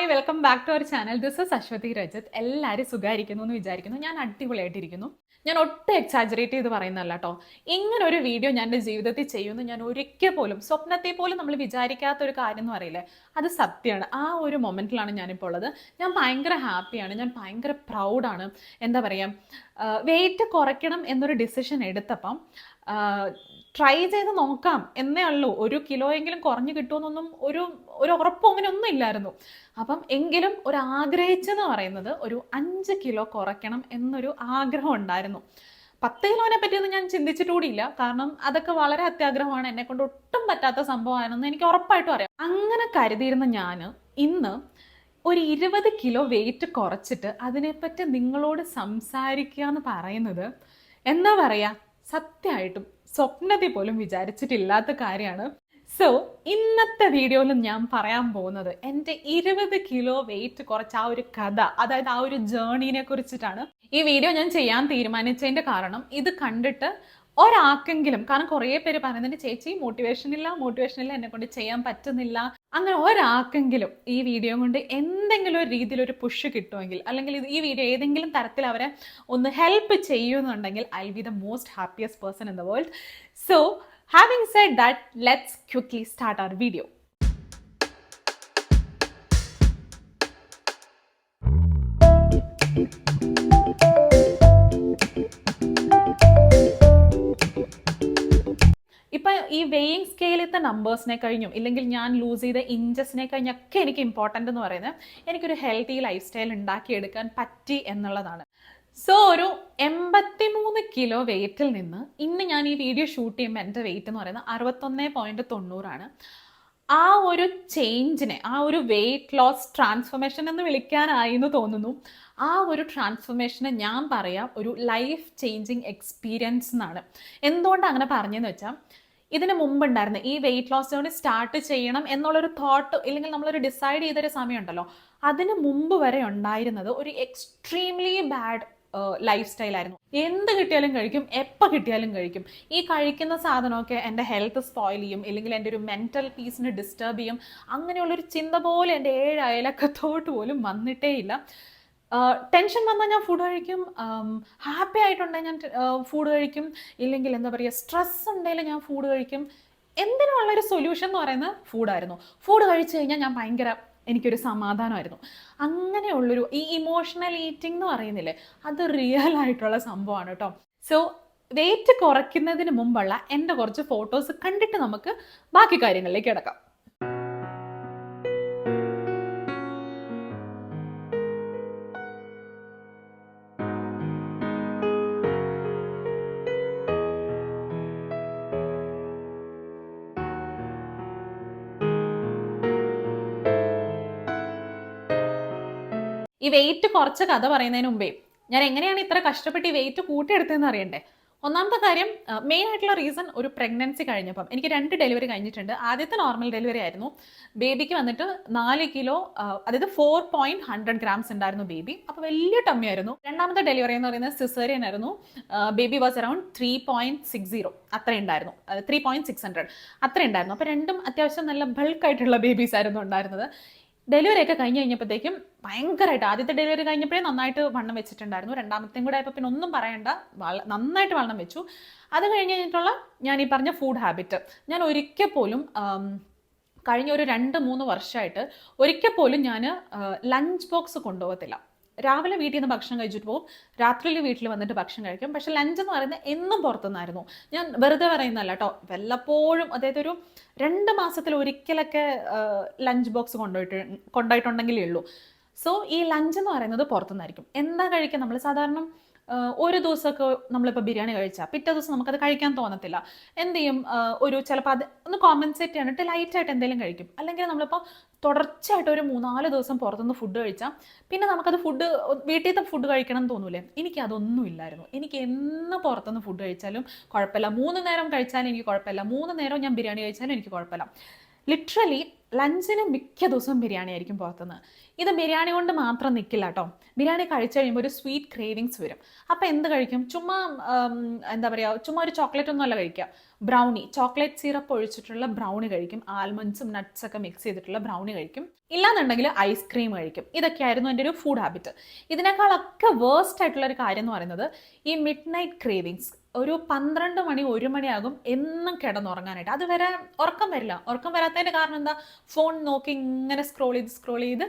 Hi welcome back to our channel. This is Aswathy Rajat. എല്ലാവരും സുഖമായിരിക്കുന്നു എന്ന് വിചാരിക്കുന്നു. ഞാൻ അടിപൊളിയായിട്ടിരിക്കുന്നു. ഞാൻ ഒട്ടും എക്സാജറേറ്റ് ചെയ്ത് പറയുന്നതല്ല കേട്ടോ. ഇങ്ങനെ ഒരു വീഡിയോ ഞാൻ എൻ്റെ ജീവിതത്തിൽ ചെയ്യുമെന്ന് ഞാൻ ഒരിക്കൽ പോലും സ്വപ്നത്തെ പോലും നമ്മൾ വിചാരിക്കാത്ത ഒരു കാര്യം എന്ന് പറയില്ലേ, അത് സത്യമാണ്. ആ ഒരു മൊമെൻറ്റിലാണ് ഞാനിപ്പോൾ ഉള്ളത്. ഞാൻ ഭയങ്കര ഹാപ്പിയാണ്, ഞാൻ ഭയങ്കര പ്രൗഡാണ്. എന്താ പറയുക, വെയിറ്റ് കുറയ്ക്കണം എന്നൊരു ഡിസിഷൻ എടുത്തപ്പം ട്രൈ ചെയ്ത് നോക്കാം എന്നേ ഉള്ളൂ. 1 കിലോ എങ്കിലും കുറഞ്ഞു കിട്ടുമെന്നൊന്നും ഒരു ഉറപ്പോ അങ്ങനെ ഒന്നും ഇല്ലായിരുന്നു. അപ്പം എങ്കിലും ഒരു ആഗ്രഹിച്ചെന്ന് പറയുന്നത് ഒരു 5 കിലോ കുറയ്ക്കണം എന്നൊരു ആഗ്രഹം ഉണ്ടായിരുന്നു. 10 കിലോനെ പറ്റിയൊന്നും ഞാൻ ചിന്തിച്ചിട്ടുകൂടിയില്ല. കാരണം അതൊക്കെ വളരെ അത്യാഗ്രഹമാണ്, എന്നെ കൊണ്ട് ഒട്ടും പറ്റാത്ത സംഭവമാണെന്ന് എനിക്ക് ഉറപ്പായിട്ടും അറിയാം. അങ്ങനെ കരുതിയിരുന്ന ഞാൻ ഇന്ന് ഒരു 20 കിലോ വെയിറ്റ് കുറച്ചിട്ട് അതിനെപ്പറ്റി നിങ്ങളോട് സംസാരിക്കുക എന്ന് പറയുന്നത് എന്താ പറയുക, സത്യമായിട്ടും സ്വപ്നത്തിൽ പോലും വിചാരിച്ചിട്ടില്ലാത്ത കാര്യമാണ്. സോ ഇന്നത്തെ വീഡിയോയിൽ ഞാൻ പറയാൻ പോകുന്നത് എൻ്റെ 20 കിലോ വെയിറ്റ് കുറച്ച ആ ഒരു കഥ, അതായത് ആ ഒരു ജേർണീനെ കുറിച്ചിട്ടാണ്. ഈ വീഡിയോ ഞാൻ ചെയ്യാൻ തീരുമാനിച്ചതിൻ്റെ കാരണം ഇത് കണ്ടിട്ട് ഒരാൾക്കെങ്കിലും, കാരണം കുറേ പേര് പറയുന്നുണ്ട് ചേച്ചി മോട്ടിവേഷൻ ഇല്ല എന്നെ കൊണ്ട് ചെയ്യാൻ പറ്റുന്നില്ല, അങ്ങനെ ഒരാൾക്കെങ്കിലും ഈ വീഡിയോ കൊണ്ട് എന്തെങ്കിലും ഒരു രീതിയിൽ ഒരു പുഷ് കിട്ടുമെങ്കിൽ, അല്ലെങ്കിൽ ഈ വീഡിയോ ഏതെങ്കിലും തരത്തിൽ അവരെ ഒന്ന് ഹെൽപ്പ് ചെയ്യുന്നുണ്ടെങ്കിൽ I will be the most happiest person in the world. So having said that, let's quickly start our video. ഇപ്പം ഈ വെയിങ് സ്കെയിലത്തെ നമ്പേഴ്സിനെ കഴിഞ്ഞും ഇല്ലെങ്കിൽ ഞാൻ ലൂസ് ചെയ്ത ഇഞ്ചസിനെ കഴിഞ്ഞൊക്കെ എനിക്ക് ഇമ്പോർട്ടൻ്റ് എന്ന് പറയുന്നത് എനിക്കൊരു ഹെൽത്തി ലൈഫ് സ്റ്റൈൽ ഉണ്ടാക്കിയെടുക്കാൻ പറ്റി എന്നുള്ളതാണ്. സോ ഒരു 83 കിലോ വെയിറ്റിൽ നിന്ന് ഇന്ന് ഞാൻ ഈ വീഡിയോ ഷൂട്ട് ചെയ്യുമ്പോൾ എൻ്റെ വെയിറ്റ് എന്ന് പറയുന്നത് 61.90 ആ ഒരു ചേഞ്ചിനെ, ആ ഒരു വെയിറ്റ് ലോസ് ട്രാൻസ്ഫോർമേഷൻ എന്ന് വിളിക്കാനായി എന്ന് തോന്നുന്നു. ആ ഒരു ട്രാൻസ്ഫോർമേഷനെ ഞാൻ പറയാം ഒരു ലൈഫ് ചേഞ്ചിങ് എക്സ്പീരിയൻസ് എന്നാണ്. എന്തുകൊണ്ടാണ് അങ്ങനെ പറഞ്ഞതെന്ന് വെച്ചാൽ, ഇതിന് മുമ്പുണ്ടായിരുന്ന ഈ വെയിറ്റ് ലോസ് ജേർണി സ്റ്റാർട്ട് ചെയ്യണം എന്നുള്ളൊരു തോട്ട് ഇല്ലെങ്കിൽ നമ്മളൊരു ഡിസൈഡ് ചെയ്തൊരു സമയമുണ്ടല്ലോ, അതിന് മുമ്പ് വരെ ഉണ്ടായിരുന്നത് ഒരു എക്സ്ട്രീംലി ബാഡ് ലൈഫ് സ്റ്റൈലായിരുന്നു. എന്ത് കിട്ടിയാലും കഴിക്കും, എപ്പോൾ കിട്ടിയാലും കഴിക്കും. ഈ കഴിക്കുന്ന സാധനമൊക്കെ എൻ്റെ ഹെൽത്ത് സ്പോയിൽ ചെയ്യും, ഇല്ലെങ്കിൽ എൻ്റെ ഒരു മെൻ്റൽ പീസിനെ ഡിസ്റ്റർബ് ചെയ്യും. അങ്ങനെയുള്ളൊരു ചിന്ത പോലെ എൻ്റെ 7 അയലക്കത്തോട്ട് പോലും വന്നിട്ടേ ഇല്ല. ടെൻഷൻ വന്നാൽ ഞാൻ ഫുഡ് കഴിക്കും, ഹാപ്പി ആയിട്ടുണ്ടെങ്കിൽ ഞാൻ ഫുഡ് കഴിക്കും, ഇല്ലെങ്കിൽ എന്താ പറയുക സ്ട്രെസ് ഉണ്ടെങ്കിൽ ഞാൻ ഫുഡ് കഴിക്കും. എന്തിനുള്ളൊരു സൊല്യൂഷൻ എന്ന് പറയുന്നത് ഫുഡായിരുന്നു. ഫുഡ് കഴിച്ചു കഴിഞ്ഞാൽ ഞാൻ എനിക്കൊരു സമാധാനമായിരുന്നു. അങ്ങനെയുള്ളൊരു ഈ ഇമോഷണൽ ഈറ്റിംഗ് എന്ന് പറയുന്നില്ലേ, അത് റിയൽ ആയിട്ടുള്ള സംഭവമാണ് കേട്ടോ. സോ വെയിറ്റ് കുറയ്ക്കുന്നതിന് മുമ്പുള്ള എൻ്റെ കുറച്ച് ഫോട്ടോസ് കണ്ടിട്ട് നമുക്ക് ബാക്കി കാര്യങ്ങളിലേക്ക് കിടക്കാം. ഈ വെയിറ്റ് കുറച്ച കഥ പറയുന്നതിന് മുമ്പേ ഞാൻ എങ്ങനെയാണ് ഇത്ര കഷ്ടപ്പെട്ട് ഈ വെയിറ്റ് കൂട്ടിയെടുത്തതെന്ന് അറിയണ്ടേ. ഒന്നാമത്തെ കാര്യം, മെയിൻ ആയിട്ടുള്ള റീസൺ ഒരു പ്രഗ്നൻസി കഴിഞ്ഞപ്പം എനിക്ക് 2 ഡെലിവറി കഴിഞ്ഞിട്ടുണ്ട്. ആദ്യത്തെ നോർമൽ ഡെലിവറി ആയിരുന്നു. ബേബിക്ക് വന്നിട്ട് 4 കിലോ, അതായത് 4.100 grams ഉണ്ടായിരുന്നു ബേബി. അപ്പോൾ വലിയ ടമ്മി ആയിരുന്നു. രണ്ടാമത്തെ ഡെലിവറി എന്ന് പറയുന്നത് സിസേറിയൻ ആയിരുന്നു. ബേബി വാസ് അറൌണ്ട് 3.60 അത്ര ഉണ്ടായിരുന്നു, 3.600 അത്ര ഉണ്ടായിരുന്നു. അപ്പോൾ രണ്ടും അത്യാവശ്യം നല്ല ബൾക്കായിട്ടുള്ള ബേബീസ് ആയിരുന്നു ഉണ്ടായിരുന്നത്. ഡെലിവറി ഒക്കെ കഴിഞ്ഞ് കഴിഞ്ഞപ്പോഴത്തേക്കും ഭയങ്കരമായിട്ട്, ആദ്യത്തെ ഡെലിവറി കഴിഞ്ഞപ്പോഴേ നന്നായിട്ട് വണ്ണം വെച്ചിട്ടുണ്ടായിരുന്നു. രണ്ടാമത്തെയും കൂടെ ആയപ്പോൾ പിന്നെ ഒന്നും പറയണ്ട, നന്നായിട്ട് വണ്ണം വെച്ചു. അത് കഴിഞ്ഞ് കഴിഞ്ഞിട്ടുള്ള ഞാൻ ഈ പറഞ്ഞ ഫുഡ് ഹാബിറ്റ്, ഞാൻ ഒരിക്കൽ പോലും കഴിഞ്ഞ ഒരു 2-3 വർഷമായിട്ട് ഒരിക്കൽ പോലും ഞാൻ ലഞ്ച് ബോക്സ് കൊണ്ടുപോകത്തില്ല. രാവിലെ വീട്ടിൽ നിന്ന് ഭക്ഷണം കഴിച്ചിട്ട് പോകും, രാത്രിയിൽ വീട്ടിൽ വന്നിട്ട് ഭക്ഷണം കഴിക്കും. പക്ഷെ ലഞ്ച് എന്ന് പറയുന്നത് എന്നും പുറത്തുനിന്നായിരുന്നു. ഞാൻ വെറുതെ പറയുന്നതല്ല വല്ലപ്പോഴും, അതായത് ഒരു 2 മാസത്തിൽ ഒരിക്കലൊക്കെ ലഞ്ച് ബോക്സ് കൊണ്ടുപോയിട്ടുണ്ടെങ്കിലേ ഉള്ളൂ. സോ ഈ ലഞ്ച് എന്ന് പറയുന്നത് പുറത്തുനിന്നായിരിക്കും. എന്താ കഴിക്കുക, നമ്മൾ സാധാരണ ഒരു ദിവസമൊക്കെ നമ്മളിപ്പോൾ ബിരിയാണി കഴിച്ചാൽ പിറ്റേ ദിവസം നമുക്കത് കഴിക്കാൻ തോന്നത്തില്ല. എന്ത് ചെയ്യും, ഒരു ചിലപ്പോൾ അത് ഒന്ന് കോമ്പൻസേറ്റ് ചെയ്യാനായിട്ട് ലൈറ്റായിട്ട് എന്തെങ്കിലും കഴിക്കും. അല്ലെങ്കിൽ നമ്മളിപ്പോൾ തുടർച്ചയായിട്ട് ഒരു 3-4 ദിവസം പുറത്തുനിന്ന് ഫുഡ് കഴിച്ചാൽ പിന്നെ നമുക്കത് വീട്ടിലത്തെ ഫുഡ് കഴിക്കണം എന്ന് തോന്നൂലേ. എനിക്കതൊന്നും ഇല്ലായിരുന്നു. എനിക്ക് എന്ന് പുറത്തുനിന്ന് ഫുഡ് കഴിച്ചാലും കുഴപ്പമില്ല, 3 നേരം കഴിച്ചാലും എനിക്ക് കുഴപ്പമില്ല, 3 നേരം ഞാൻ ബിരിയാണി കഴിച്ചാലും എനിക്ക് കുഴപ്പമില്ല. ലിറ്ററലി ലഞ്ചിന് മിക്ക ദിവസവും ബിരിയാണി ആയിരിക്കും പുറത്തുനിന്ന്. ഇത് ബിരിയാണി കൊണ്ട് മാത്രം നിൽക്കില്ല കേട്ടോ. ബിരിയാണി കഴിച്ചു കഴിയുമ്പോൾ ഒരു സ്വീറ്റ് ക്രേവിങ്സ് വരും. അപ്പോൾ എന്ത് കഴിക്കും, ചുമ്മാ എന്താ പറയുക, ചുമ്മാ ഒരു ചോക്ലേറ്റ് ഒന്നും അല്ല കഴിക്കുക, ബ്രൗണി, ചോക്ലേറ്റ് സിറപ്പ് ഒഴിച്ചിട്ടുള്ള ബ്രൗണി കഴിക്കും, ആൽമണ്ട്സും നട്ട്സൊക്കെ മിക്സ് ചെയ്തിട്ടുള്ള ബ്രൗണി കഴിക്കും, ഇല്ലാന്നുണ്ടെങ്കിൽ ഐസ്ക്രീം കഴിക്കും. ഇതൊക്കെയായിരുന്നു എൻ്റെ ഒരു ഫുഡ് ഹാബിറ്റ്. ഇതിനേക്കാളൊക്കെ വേഴ്സ്റ്റ് ആയിട്ടുള്ള ഒരു കാര്യം എന്ന് പറയുന്നത് ഈ മിഡ് നൈറ്റ് ക്രേവിങ്സ്. ഒരു 12 മണി 1 മണിയാകും എന്നും കിടന്നുറങ്ങാനായിട്ട്. അതുവരെ ഉറക്കം വരില്ല. ഉറക്കം വരാത്തതിൻ്റെ കാരണം എന്താ? ഫോൺ നോക്കി ഇങ്ങനെ സ്ക്രോൾ ചെയ്ത്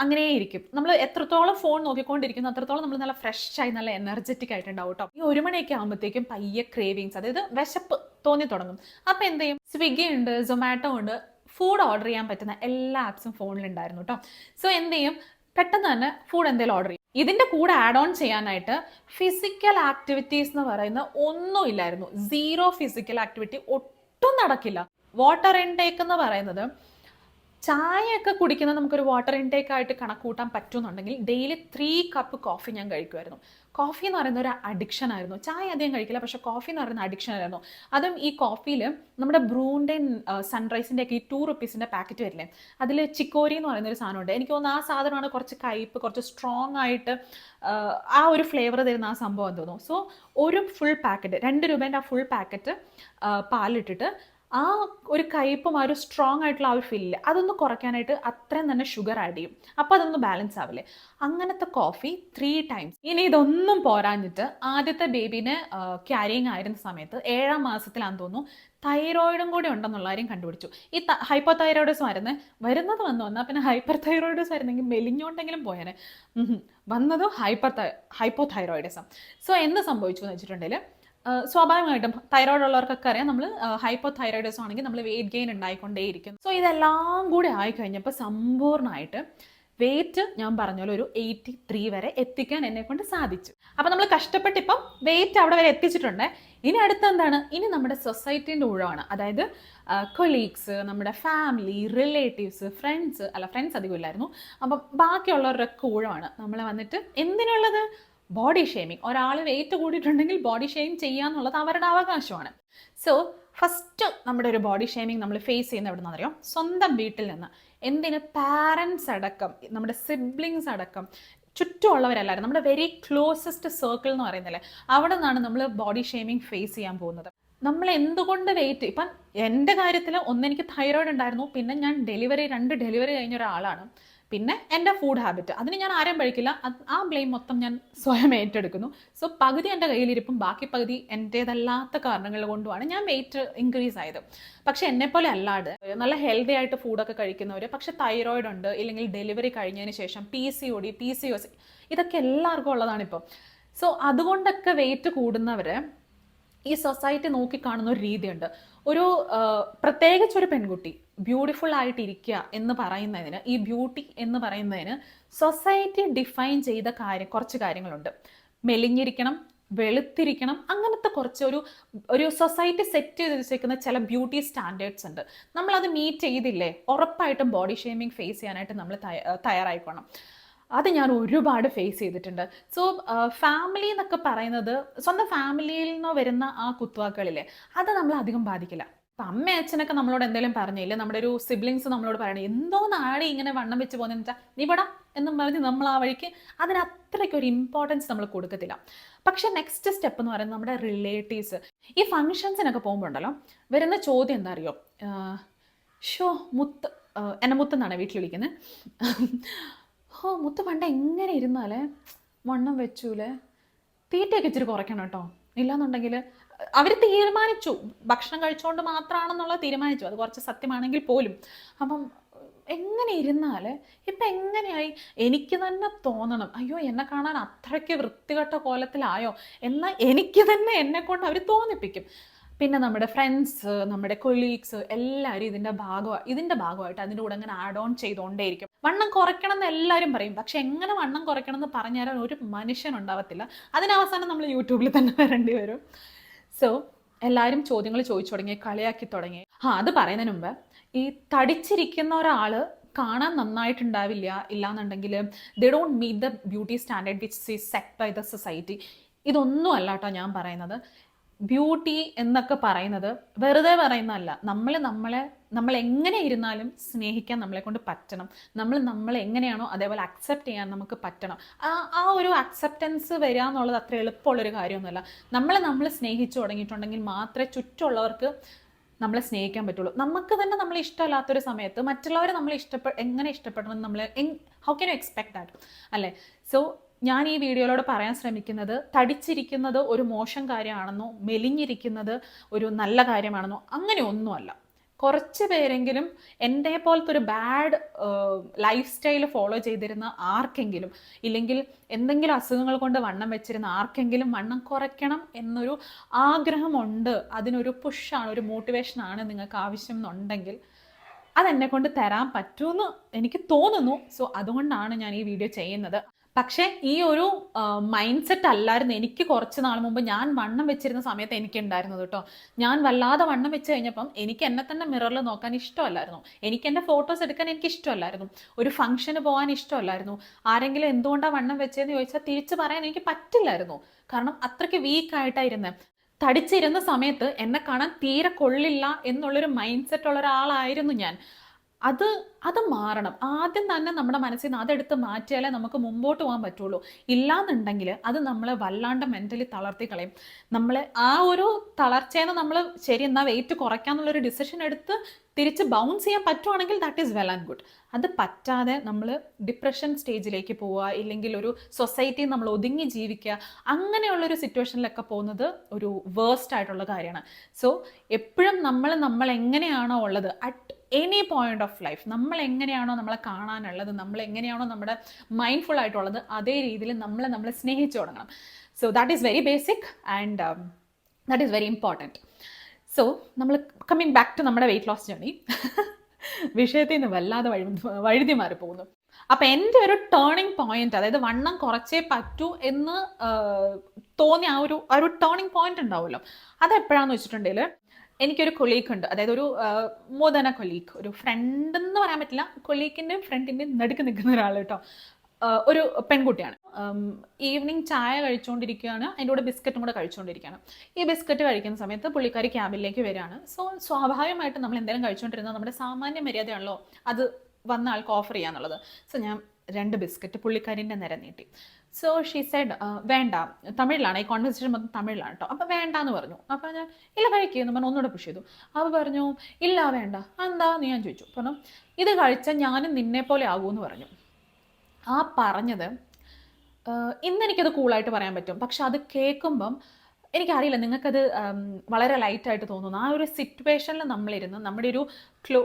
അങ്ങനെ ഇരിക്കും. നമ്മൾ എത്രത്തോളം ഫോൺ നോക്കിക്കൊണ്ടിരിക്കുന്നു അത്രത്തോളം നമ്മൾ നല്ല ഫ്രഷ് ആയി നല്ല എനർജറ്റിക് ആയിട്ടുണ്ടാവും കേട്ടോ. ഈ 1 മണിയൊക്കെ ആകുമ്പോഴത്തേക്കും പയ്യെ ക്രേവിങ്സ്, അതായത് വിശപ്പ് തോന്നി തുടങ്ങും. അപ്പം എന്ത് ചെയ്യും? സ്വിഗ്ഗി ഉണ്ട്, സൊമാറ്റോ ഉണ്ട്, ഫുഡ് ഓർഡർ ചെയ്യാൻ പറ്റുന്ന എല്ലാ ആപ്സും ഫോണിലുണ്ടായിരുന്നു കേട്ടോ. സോ എന്ത് ചെയ്യും? പെട്ടെന്ന് തന്നെ ഫുഡ് എന്തെങ്കിലും ഓർഡർ ചെയ്യും. ഇതിൻ്റെ കൂടെ ആഡ് ഓൺ ചെയ്യാനായിട്ട് ഫിസിക്കൽ ആക്ടിവിറ്റീസ് എന്ന് പറയുന്ന ഒന്നും ഇല്ലായിരുന്നു. 0 ഫിസിക്കൽ ആക്ടിവിറ്റി ഒട്ടും നടക്കില്ല. വാട്ടർ ഇൻടേക്ക് എന്ന് പറയുന്നത്, ചായയൊക്കെ കുടിക്കുന്നത് നമുക്കൊരു വാട്ടർ ഇൻടേക്ക് ആയിട്ട് കണക്ക് കൂട്ടാൻ പറ്റുമെന്നുണ്ടെങ്കിൽ ഡെയിലി 3 കപ്പ് കോഫി ഞാൻ കഴിക്കുമായിരുന്നു. കോഫി എന്ന് പറയുന്ന ഒരു അഡിക്ഷൻ ആയിരുന്നു. ചായ അധികം കഴിക്കില്ല, പക്ഷെ കോഫി എന്ന് പറയുന്ന അഡിക്ഷൻ ആയിരുന്നു. അതും ഈ കോഫിയിൽ നമ്മുടെ ബ്രൂൻ്റെ സൺറൈസിൻ്റെ ഒക്കെ ഈ 2 റുപ്പീസിൻ്റെ പാക്കറ്റ് വരില്ലേ, അതിൽ ചിക്കോരി എന്ന് പറയുന്ന ഒരു സാധനമുണ്ട്. എനിക്ക് തോന്നുന്നു ആ സാധനമാണ് കുറച്ച് കയ്പ്പ്, കുറച്ച് സ്ട്രോങ് ആയിട്ട് ആ ഒരു ഫ്ലേവർ തരുന്ന ആ സംഭവം എന്ന് തോന്നുന്നു. സോ ഒരു ഫുൾ പാക്കറ്റ്, 2 രൂപേൻ്റെ ആ ഫുൾ പാക്കറ്റ് പാലിട്ടിട്ട് ആ ഒരു കയ്പും ആ ഒരു സ്ട്രോങ് ആയിട്ടുള്ള ആ ഒരു ഫീലില്ല, അതൊന്ന് കുറയ്ക്കാനായിട്ട് അത്രയും തന്നെ ഷുഗർ ആഡ് ചെയ്യും. അപ്പോൾ അതൊന്ന് ബാലൻസ് ആവില്ലേ. അങ്ങനത്തെ കോഫി 3 ടൈംസ്. ഇനി ഇതൊന്നും പോരാഞ്ഞിട്ട് ആദ്യത്തെ ബേബീനെ ക്യാരിങ് ആയിരുന്ന സമയത്ത് 7ാം മാസത്തിലാണെന്ന് തോന്നുന്നു തൈറോയിഡും കൂടി ഉണ്ടെന്നുള്ള കാര്യം കണ്ടുപിടിച്ചു. ഈ ഹൈപ്പോ തൈറോയിഡ്സ് വരുന്നത് വന്നാൽ പിന്നെ ഹൈപ്പർ തൈറോയിഡ്സ് ആയിരുന്നെങ്കിൽ മെലിഞ്ഞോണ്ടെങ്കിലും പോയേനെ. വന്നത് ഹൈപ്പോ തൈറോയിഡിസം. സോ എന്ത് സംഭവിച്ചു എന്ന് വെച്ചിട്ടുണ്ടെങ്കിൽ, സ്വാഭാവികമായിട്ടും തൈറോയ്ഡ് ഉള്ളവർക്കൊക്കെ അറിയാം, നമ്മൾ ഹൈപ്പോ തൈറോയിഡിസം ആണെങ്കിൽ നമ്മൾ വെയിറ്റ് ഗെയിൻ ഉണ്ടായിക്കൊണ്ടേയിരിക്കും. സോ ഇതെല്ലാം കൂടി ആയിക്കഴിഞ്ഞപ്പോൾ സമ്പൂർണ്ണമായിട്ട് വെയിറ്റ് ഞാൻ പറഞ്ഞ പോലെ ഒരു 83 വരെ എത്തിക്കാൻ എന്നെ കൊണ്ട് സാധിച്ചു. അപ്പം നമ്മൾ കഷ്ടപ്പെട്ടിപ്പം വെയിറ്റ് അവിടെ വരെ എത്തിച്ചിട്ടുണ്ട്. ഇനി അടുത്ത എന്താണ്? ഇനി നമ്മുടെ സൊസൈറ്റീൻ്റെ ഊഴമാണ്. അതായത് കൊളീഗ്സ്, നമ്മുടെ ഫാമിലി, റിലേറ്റീവ്സ്, ഫ്രണ്ട്സ് അധികം ഇല്ലായിരുന്നു. അപ്പം ബാക്കിയുള്ളവരൊക്കെ ഊഴമാണ്. നമ്മളെ വന്നിട്ട് എന്തിനുള്ളത്? Body shaming. ഒരാൾ വെയിറ്റ് കൂടിയിട്ടുണ്ടെങ്കിൽ ബോഡി ഷെയിം ചെയ്യാന്നുള്ളത് അവരുടെ അവകാശമാണ്. സോ ഫസ്റ്റ് നമ്മുടെ ഒരു ബോഡി ഷെയ്മിങ് നമ്മൾ ഫേസ് ചെയ്യുന്ന എവിടെ നിന്നറിയോ? സ്വന്തം വീട്ടിൽ നിന്ന്. എന്തിന്? പാരൻസ് അടക്കം, നമ്മുടെ സിബ്ലിങ്സ് അടക്കം, ചുറ്റുമുള്ളവരെല്ലാവരും, നമ്മുടെ വെരി ക്ലോസസ്റ്റ് സർക്കിൾ എന്ന് പറയുന്നില്ലേ, അവിടെ നിന്നാണ് നമ്മൾ ബോഡി ഷെയ്മിങ് ഫേസ് ചെയ്യാൻ പോകുന്നത്. നമ്മൾ എന്തുകൊണ്ട് വെയിറ്റ്, ഇപ്പം എൻ്റെ കാര്യത്തിൽ എനിക്ക് തൈറോയിഡ് ഉണ്ടായിരുന്നു, പിന്നെ ഞാൻ 2 ഡെലിവറി കഴിഞ്ഞ ഒരാളാണ്, പിന്നെ എൻ്റെ ഫുഡ് ഹാബിറ്റ്, അതിന് ഞാൻ ആരും പഴിക്കില്ല. ആ ബ്ലെയിം മൊത്തം ഞാൻ സ്വയം ഏറ്റെടുക്കുന്നു. സോ പകുതി എൻ്റെ കയ്യിലിരിപ്പും ബാക്കി പകുതി എൻ്റേതല്ലാത്ത കാരണങ്ങൾ കൊണ്ടുമാണ് ഞാൻ വെയിറ്റ് ഇൻക്രീസ് ആയത്. പക്ഷെ എന്നെപ്പോലെ അല്ലാതെ നല്ല ഹെൽത്തി ആയിട്ട് ഫുഡൊക്കെ കഴിക്കുന്നവർ, പക്ഷെ തൈറോയിഡ് ഉണ്ട്, ഇല്ലെങ്കിൽ ഡെലിവറി കഴിഞ്ഞതിന് ശേഷം PCOD, PCOS, ഇതൊക്കെ എല്ലാവർക്കും ഉള്ളതാണിപ്പോൾ. സോ അതുകൊണ്ടൊക്കെ വെയിറ്റ് കൂടുന്നവർ ഈ സൊസൈറ്റി നോക്കിക്കാണുന്ന ഒരു രീതിയുണ്ട്. പ്രത്യേകിച്ച് ഒരു പെൺകുട്ടി ബ്യൂട്ടിഫുൾ ആയിട്ടിരിക്കുക എന്ന് പറയുന്നതിന്, ഈ ബ്യൂട്ടി എന്ന് പറയുന്നതിന് സൊസൈറ്റി ഡിഫൈൻ ചെയ്ത കുറച്ച് കാര്യങ്ങളുണ്ട്. മെലിഞ്ഞിരിക്കണം, വെളുത്തിരിക്കണം, അങ്ങനത്തെ കുറച്ച് ഒരു സൊസൈറ്റി സെറ്റ് ചെയ്ത് വെച്ചേക്കുന്ന ചില ബ്യൂട്ടി സ്റ്റാൻഡേർഡ്സ് ഉണ്ട്. നമ്മളത് മീറ്റ് ചെയ്തില്ലേ ഉറപ്പായിട്ടും ബോഡി ഷേമിങ് ഫേസ് ചെയ്യാനായിട്ട് നമ്മൾ തയ്യാറായിക്കോണം. അത് ഞാൻ ഒരുപാട് ഫേസ് ചെയ്തിട്ടുണ്ട്. സോ ഫാമിലി എന്നൊക്കെ പറയുന്നത്, സ്വന്തം ഫാമിലിയിൽ നിന്ന് വരുന്ന ആ കുത്തുവാക്കുകളില്ലേ, അത് നമ്മൾ അധികം ബാധിക്കില്ല. അപ്പം അമ്മ അച്ഛനൊക്കെ നമ്മളോട് എന്തെങ്കിലും പറഞ്ഞില്ലേ, നമ്മുടെ ഒരു സിബ്ലിങ്സ് നമ്മളോട് പറയണേ, എന്തോ നാടി ഇങ്ങനെ വണ്ണം വെച്ച് പോകുന്നതെന്ന് വെച്ചാൽ നീ പടാ എന്നും പറഞ്ഞ് നമ്മൾ ആ വഴിക്ക് അതിന് അത്രയ്ക്കൊരു ഇമ്പോർട്ടൻസ് നമ്മൾ കൊടുക്കത്തില്ല. പക്ഷെ നെക്സ്റ്റ് സ്റ്റെപ്പ് എന്ന് പറയുന്നത് നമ്മുടെ റിലേറ്റീവ്സ്. ഈ ഫങ്ഷൻസിനൊക്കെ പോകുമ്പോൾ ഉണ്ടല്ലോ വരുന്ന ചോദ്യം എന്താ അറിയോ? മുത്ത്, എന്നെ മുത്തെന്നാണ് വീട്ടിൽ വിളിക്കുന്നത്. മുത്ത് പണ്ട് എങ്ങനെ ഇരുന്നാലേ വണ്ണം വെച്ചൂലേ, തീറ്റയൊക്കെ ഇച്ചിരി കുറയ്ക്കണം കേട്ടോ, ഇല്ലാന്നുണ്ടെങ്കിൽ അവർ തീരുമാനിച്ചു, ഭക്ഷണം കഴിച്ചുകൊണ്ട് മാത്രമാണെന്നുള്ളത് തീരുമാനിച്ചു, അത് കുറച്ച് സത്യമാണെങ്കിൽ പോലും. അപ്പം എങ്ങനെ ഇരുന്നാൽ ഇപ്പം എങ്ങനെയായി? എനിക്ക് തന്നെ തോന്നണം, അയ്യോ എന്നെ കാണാൻ അത്രയ്ക്ക് വൃത്തികെട്ട കോലത്തിലായോ എന്നാൽ എനിക്ക് തന്നെ എന്നെക്കൊണ്ട് അവർ തോന്നിപ്പിക്കും. പിന്നെ നമ്മുടെ ഫ്രണ്ട്സ്, നമ്മുടെ കൊളീഗ്സ് എല്ലാവരും ഇതിൻ്റെ ഭാഗമായിട്ട് അതിൻ്റെ കൂടെ അങ്ങനെ ആഡ് ഓൺ ചെയ്തുകൊണ്ടേയിരിക്കും. വണ്ണം കുറയ്ക്കണം എന്ന് എല്ലാവരും പറയും, പക്ഷെ എങ്ങനെ വണ്ണം കുറയ്ക്കണം എന്ന് പറഞ്ഞാൽ ഒരു മനുഷ്യനുണ്ടാവത്തില്ല. അതിനവസാനം നമ്മൾ യൂട്യൂബിൽ തന്നെ വരേണ്ടി വരും. സോ എല്ലാവരും ചോദ്യങ്ങൾ ചോദിച്ചു തുടങ്ങി, കളിയാക്കി തുടങ്ങി. അത് പറയുന്നതിന് മുമ്പ്, ഈ തടിച്ചിരിക്കുന്ന ഒരാൾ കാണാൻ നന്നായിട്ടുണ്ടാവില്ല, ഇല്ലാന്നുണ്ടെങ്കിൽ they don't meet the beauty standard which is set by the society. ഇതൊന്നും അല്ല കേട്ടോ ഞാൻ പറയുന്നത്. ബ്യൂട്ടി എന്നൊക്കെ പറയുന്നത് വെറുതെ പറയുന്നതല്ല. നമ്മൾ എങ്ങനെ ഇരുന്നാലും സ്നേഹിക്കാൻ നമ്മളെ കൊണ്ട് പറ്റണം. നമ്മൾ എങ്ങനെയാണോ അതേപോലെ അക്സെപ്റ്റ് ചെയ്യാൻ നമുക്ക് പറ്റണം. ആ ഒരു അക്സെപ്റ്റൻസ് വരിക എന്നുള്ളത് അത്ര എളുപ്പമുള്ളൊരു കാര്യമൊന്നുമല്ല. നമ്മൾ സ്നേഹിച്ചു തുടങ്ങിയിട്ടുണ്ടെങ്കിൽ മാത്രമേ ചുറ്റുമുള്ളവർക്ക് നമ്മളെ സ്നേഹിക്കാൻ പറ്റുള്ളൂ. നമുക്ക് തന്നെ നമ്മളെ ഇഷ്ടമല്ലാത്തൊരു സമയത്ത് മറ്റുള്ളവരെ നമ്മൾ എങ്ങനെ ഇഷ്ടപ്പെടണം നമ്മൾ how can you expect that, അല്ലേ? സോ ഞാൻ ഈ വീഡിയോയിലൂടെ പറയാൻ ശ്രമിക്കുന്നത് തടിച്ചിരിക്കുന്നത് ഒരു മോശം കാര്യമാണെന്നോ മെലിഞ്ഞിരിക്കുന്നത് ഒരു നല്ല കാര്യമാണെന്നോ അങ്ങനെ ഒന്നുമല്ല. കുറച്ച് പേരെങ്കിലും എൻ്റെ പോലത്തെ ഒരു ബാഡ് ലൈഫ് സ്റ്റൈൽ ഫോളോ ചെയ്തിരുന്ന ആർക്കെങ്കിലും, ഇല്ലെങ്കിൽ എന്തെങ്കിലും അസുഖങ്ങൾ കൊണ്ട് വണ്ണം വെച്ചിരുന്ന ആർക്കെങ്കിലും വണ്ണം കുറയ്ക്കണം എന്നൊരു ആഗ്രഹമുണ്ട്, അതിനൊരു പുഷാണ്, ഒരു മോട്ടിവേഷനാണ് നിങ്ങൾക്ക് ആവശ്യം എന്നുണ്ടെങ്കിൽ അതെന്നെ കൊണ്ട് തരാൻ പറ്റുമെന്ന് എനിക്ക് തോന്നുന്നു. സോ അതുകൊണ്ടാണ് ഞാൻ ഈ വീഡിയോ ചെയ്യുന്നത്. പക്ഷേ ഈ ഒരു മൈൻഡ് സെറ്റ് അല്ലായിരുന്നു എനിക്ക് കുറച്ച് നാൾ മുമ്പ് ഞാൻ വണ്ണം വെച്ചിരുന്ന സമയത്ത് എനിക്ക് ഉണ്ടായിരുന്നത് കേട്ടോ. ഞാൻ വല്ലാതെ വണ്ണം വെച്ച് കഴിഞ്ഞപ്പം എനിക്ക് എന്നെ തന്നെ മിററിൽ നോക്കാൻ ഇഷ്ടമല്ലായിരുന്നു. എനിക്ക് എൻ്റെ ഫോട്ടോസ് എടുക്കാൻ എനിക്ക് ഇഷ്ടമല്ലായിരുന്നു. ഒരു ഫംഗ്ഷന് പോകാൻ ഇഷ്ടമല്ലായിരുന്നു. ആരെങ്കിലും എന്തുകൊണ്ടാണ് വണ്ണം വെച്ചതെന്ന് ചോദിച്ചാൽ തിരിച്ച് പറയാൻ എനിക്ക് പറ്റില്ലായിരുന്നു. കാരണം അത്രയ്ക്ക് വീക്കായിട്ടായിരുന്നത്. തടിച്ചിരുന്ന സമയത്ത് എന്നെ കാണാൻ തീരെ കൊള്ളില്ല എന്നുള്ളൊരു മൈൻഡ് സെറ്റ് ഉള്ള ഒരാളായിരുന്നു ഞാൻ. അത് മാറണം. ആദ്യം തന്നെ നമ്മുടെ മനസ്സിൽ നിന്ന് അതെടുത്ത് മാറ്റിയാലേ നമുക്ക് മുമ്പോട്ട് പോകാൻ പറ്റുള്ളൂ. ഇല്ലാന്നുണ്ടെങ്കിൽ അത് നമ്മളെ വല്ലാണ്ട് മെൻ്റലി തളർത്തി കളയും. നമ്മളെ ആ ഒരു തളർച്ചയെന്ന് നമ്മൾ ശരി എന്നാൽ വെയിറ്റ് കുറയ്ക്കാന്നുള്ളൊരു ഡിസിഷൻ എടുത്ത് തിരിച്ച് ബൗൺസ് ചെയ്യാൻ പറ്റുവാണെങ്കിൽ that is well and good. അത് പറ്റാതെ നമ്മൾ ഡിപ്രഷൻ സ്റ്റേജിലേക്ക് പോവുക, ഇല്ലെങ്കിൽ ഒരു സൊസൈറ്റിയിൽ നമ്മൾ ഒതുങ്ങി ജീവിക്കുക, അങ്ങനെയുള്ളൊരു സിറ്റുവേഷനിലൊക്കെ പോകുന്നത് ഒരു വേഴ്സ്റ്റ് ആയിട്ടുള്ള കാര്യമാണ്. സോ എപ്പോഴും നമ്മൾ എങ്ങനെയാണോ ഉള്ളത് at any point of life, നമ്മൾ എങ്ങനെയാണോ നമ്മളെ കാണാനുള്ളത്, നമ്മൾ എങ്ങനെയാണോ നമ്മുടെ മൈൻഡ്ഫുൾ ആയിട്ടുള്ളത്, അതേ രീതിയിൽ നമ്മളെ സ്നേഹിച്ചു തുടങ്ങണം. So that is very basic and that is very important. So നമ്മൾ കമ്മിങ് ബാക്ക് ടു നമ്മുടെ വെയിറ്റ് ലോസ് ജേർണി, വിഷയത്തിൽ നിന്ന് വല്ലാതെ വഴുതി മാറി പോകുന്നു. അപ്പം എൻ്റെ ഒരു ടേണിംഗ് പോയിന്റ്, അതായത് വണ്ണം കുറച്ചേ പറ്റൂ എന്ന് തോന്നിയ ആ ഒരു ടേണിംഗ് പോയിന്റ് ഉണ്ടാവുമല്ലോ, അതെപ്പോഴാന്ന് വെച്ചിട്ടുണ്ടെങ്കിൽ എനിക്കൊരു കൊളീഗ് ഉണ്ട്. അതായത് ഒരു മോർ ദാൻ എ കൊളീഗ്, ഒരു ഫ്രണ്ട് എന്ന് പറയാൻ പറ്റില്ല, കൊളീഗിൻ്റെയും ഫ്രണ്ടിൻ്റെയും നടുക്ക് നിൽക്കുന്ന ഒരാൾ കേട്ടോ. ഒരു പെൺകുട്ടിയാണ്. ഈവനിങ് ചായ കഴിച്ചുകൊണ്ടിരിക്കുകയാണ്, അതിൻ്റെ കൂടെ ബിസ്ക്കറ്റും കൂടെ കഴിച്ചുകൊണ്ടിരിക്കുകയാണ്. ഈ ബിസ്ക്കറ്റ് കഴിക്കുന്ന സമയത്ത് പുള്ളിക്കാരി ക്യാബിനിലേക്ക് വരികയാണ്. സോ സ്വാഭാവികമായിട്ട് നമ്മൾ എന്തെങ്കിലും കഴിച്ചുകൊണ്ടിരുന്നത് നമ്മുടെ സാമാന്യ മര്യാദയാണല്ലോ അത് വന്ന ആൾക്ക് ഓഫർ ചെയ്യാന്നുള്ളത്. സോ ഞാൻ 2 ബിസ്ക്കറ്റ് പുള്ളിക്കാരിൻ്റെ നേരെ നീട്ടി. സോ ഷീ സെഡ് വേണ്ട, തമിഴിലാണ് ഈ കോൺവെർസേഷൻ മൊത്തം തമിഴിലാണ് കേട്ടോ. അപ്പം വേണ്ട എന്ന് പറഞ്ഞു. അപ്പം ഞാൻ ഇല്ല കഴിക്കുമെന്ന് പറഞ്ഞു, ഒന്നുകൂടെ പുഷ് ചെയ്തു. അവ പറഞ്ഞു ഇല്ല വേണ്ട. എന്താന്ന് ഞാൻ ചോദിച്ചു. പറഞ്ഞു ഇത് കഴിച്ചാൽ ഞാനും നിന്നെ പോലെ ആകുമെന്ന് പറഞ്ഞു. ആ പറഞ്ഞത് ഇന്നെനിക്കത് കൂളായിട്ട് പറയാൻ പറ്റും, പക്ഷെ അത് കേൾക്കുമ്പം എനിക്കറിയില്ല നിങ്ങൾക്കത് വളരെ ലൈറ്റായിട്ട് തോന്നുന്നു. ആ ഒരു സിറ്റുവേഷനിൽ നമ്മളിരുന്ന് നമ്മുടെ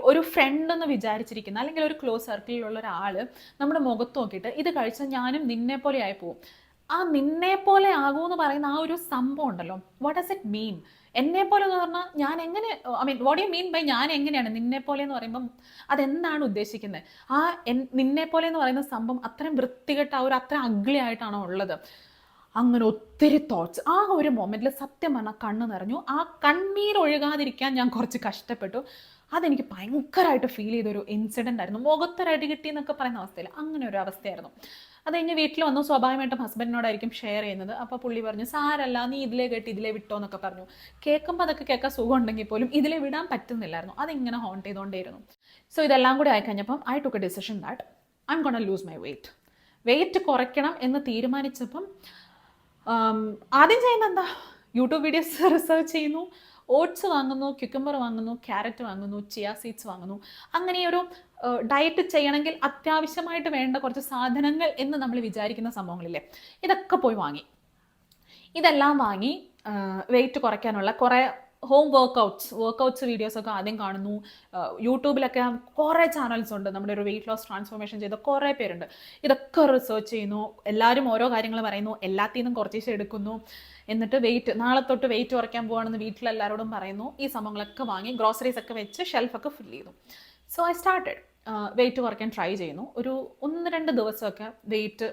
ഒരു ഫ്രണ്ട് എന്ന് വിചാരിച്ചിരിക്കുന്ന, അല്ലെങ്കിൽ ഒരു ക്ലോസ് സർക്കിളിലുള്ള ഒരാൾ നമ്മുടെ മുഖത്ത് നോക്കിയിട്ട് ഇത് കഴിച്ചാൽ ഞാനും നിന്നെ പോലെ ആയി പോവും. ആ നിന്നെ പോലെ ആകുമെന്ന് പറയുന്ന ആ ഒരു സംഭവം ഉണ്ടല്ലോ, വാട്ട് ഡസ് ഇറ്റ് മീൻ? എന്നെ പോലെ എന്ന് പറഞ്ഞാൽ ഞാൻ എങ്ങനെ, I mean what you mean by ഞാൻ എങ്ങനെയാണ് നിന്നെ പോലെ എന്ന് പറയുമ്പം അതെന്താണ് ഉദ്ദേശിക്കുന്നത്? ആ നിന്നെ പോലെ എന്ന് പറയുന്ന സംഭവം അത്രയും വൃത്തികെട്ട അത്രയും അഗ്ലി ആയിട്ടാണോ ഉള്ളത്? അങ്ങനെ ഒത്തിരി തോട്ട്സ് ആ ഒരു മൊമെൻറ്റിൽ സത്യം പറഞ്ഞാൽ കണ്ണ് നിറഞ്ഞു. ആ കണ്ണീരൊഴുകാതിരിക്കാൻ ഞാൻ കുറച്ച് കഷ്ടപ്പെട്ടു. അതെനിക്ക് ഭയങ്കരമായിട്ട് ഫീൽ ചെയ്തൊരു ഇൻസിഡൻ്റ് ആയിരുന്നു. മുഖത്തൊരടി കിട്ടി എന്നൊക്കെ പറയുന്ന അവസ്ഥയിൽ അങ്ങനെ ഒരു അവസ്ഥയായിരുന്നു. അത് കഴിഞ്ഞ് വീട്ടിൽ വന്നു. സ്വാഭാവികമായിട്ടും ഹസ്ബൻഡിനോടായിരിക്കും ഷെയർ ചെയ്യുന്നത്. അപ്പോൾ പുള്ളി പറഞ്ഞു സാരല്ല, നീ ഇതിലേ കേട്ട് ഇതിലേ വിട്ടോ എന്നൊക്കെ പറഞ്ഞു. കേൾക്കുമ്പോൾ അതൊക്കെ കേൾക്കാൻ സുഖം ഉണ്ടെങ്കിൽ പോലും ഇതിലേ വിടാൻ പറ്റുന്നില്ലായിരുന്നു. അതിങ്ങനെ ഹോണ്ട് ചെയ്തുകൊണ്ടേയിരുന്നു. സോ ഇതെല്ലാം കൂടി ആയിക്കഴിഞ്ഞപ്പം I took a decision that I am gonna lose my weight കുറയ്ക്കണം എന്ന് തീരുമാനിച്ചപ്പം ആദ്യം ചെയ്യുന്നത് എന്താ, യൂട്യൂബ് വീഡിയോസ് റിസർച്ച് ചെയ്യുന്നു, ഓട്സ് വാങ്ങുന്നു, ക്യുക്കമ്പർ വാങ്ങുന്നു, ക്യാരറ്റ് വാങ്ങുന്നു, ചിയ സീഡ്സ് വാങ്ങുന്നു. അങ്ങനെ ഒരു ഡയറ്റ് ചെയ്യണമെങ്കിൽ അത്യാവശ്യമായിട്ട് വേണ്ട കുറച്ച് സാധനങ്ങൾ എന്ന് നമ്മൾ വിചാരിക്കുന്ന സംഭവങ്ങളില്ലേ, ഇതൊക്കെ പോയി വാങ്ങി. ഇതെല്ലാം വാങ്ങി വെയിറ്റ് കുറയ്ക്കാനുള്ള കുറേ ഹോം വർക്കൗട്ട്സ് വീഡിയോസൊക്കെ ആദ്യം കാണുന്നു. യൂട്യൂബിലൊക്കെ കുറേ ചാനൽസ് ഉണ്ട്, നമ്മുടെ ഒരു വെയിറ്റ് ലോസ് ട്രാൻസ്ഫോർമേഷൻ ചെയ്ത കുറേ പേരുണ്ട്. ഇതൊക്കെ റിസർച്ച് ചെയ്യുന്നു, എല്ലാവരും ഓരോ കാര്യങ്ങൾ പറയുന്നു, എല്ലാത്തിൽ നിന്നും കുറച്ച് എടുക്കുന്നു. എന്നിട്ട് നാളെ തൊട്ട് വെയിറ്റ് കുറയ്ക്കാൻ പോവാണെന്ന് വീട്ടിലെല്ലാവരോടും പറയുന്നു. ഈ സംഭവങ്ങളൊക്കെ വാങ്ങി ഗ്രോസറീസ് ഒക്കെ വെച്ച് ഷെൽഫൊക്കെ ഫിൽ ചെയ്തു. സോ ഐ സ്റ്റാർട്ടഡ് വെയിറ്റ് കുറയ്ക്കാൻ ട്രൈ ചെയ്യുന്നു. ഒരു 1-2 ദിവസമൊക്കെ വെയിറ്റ്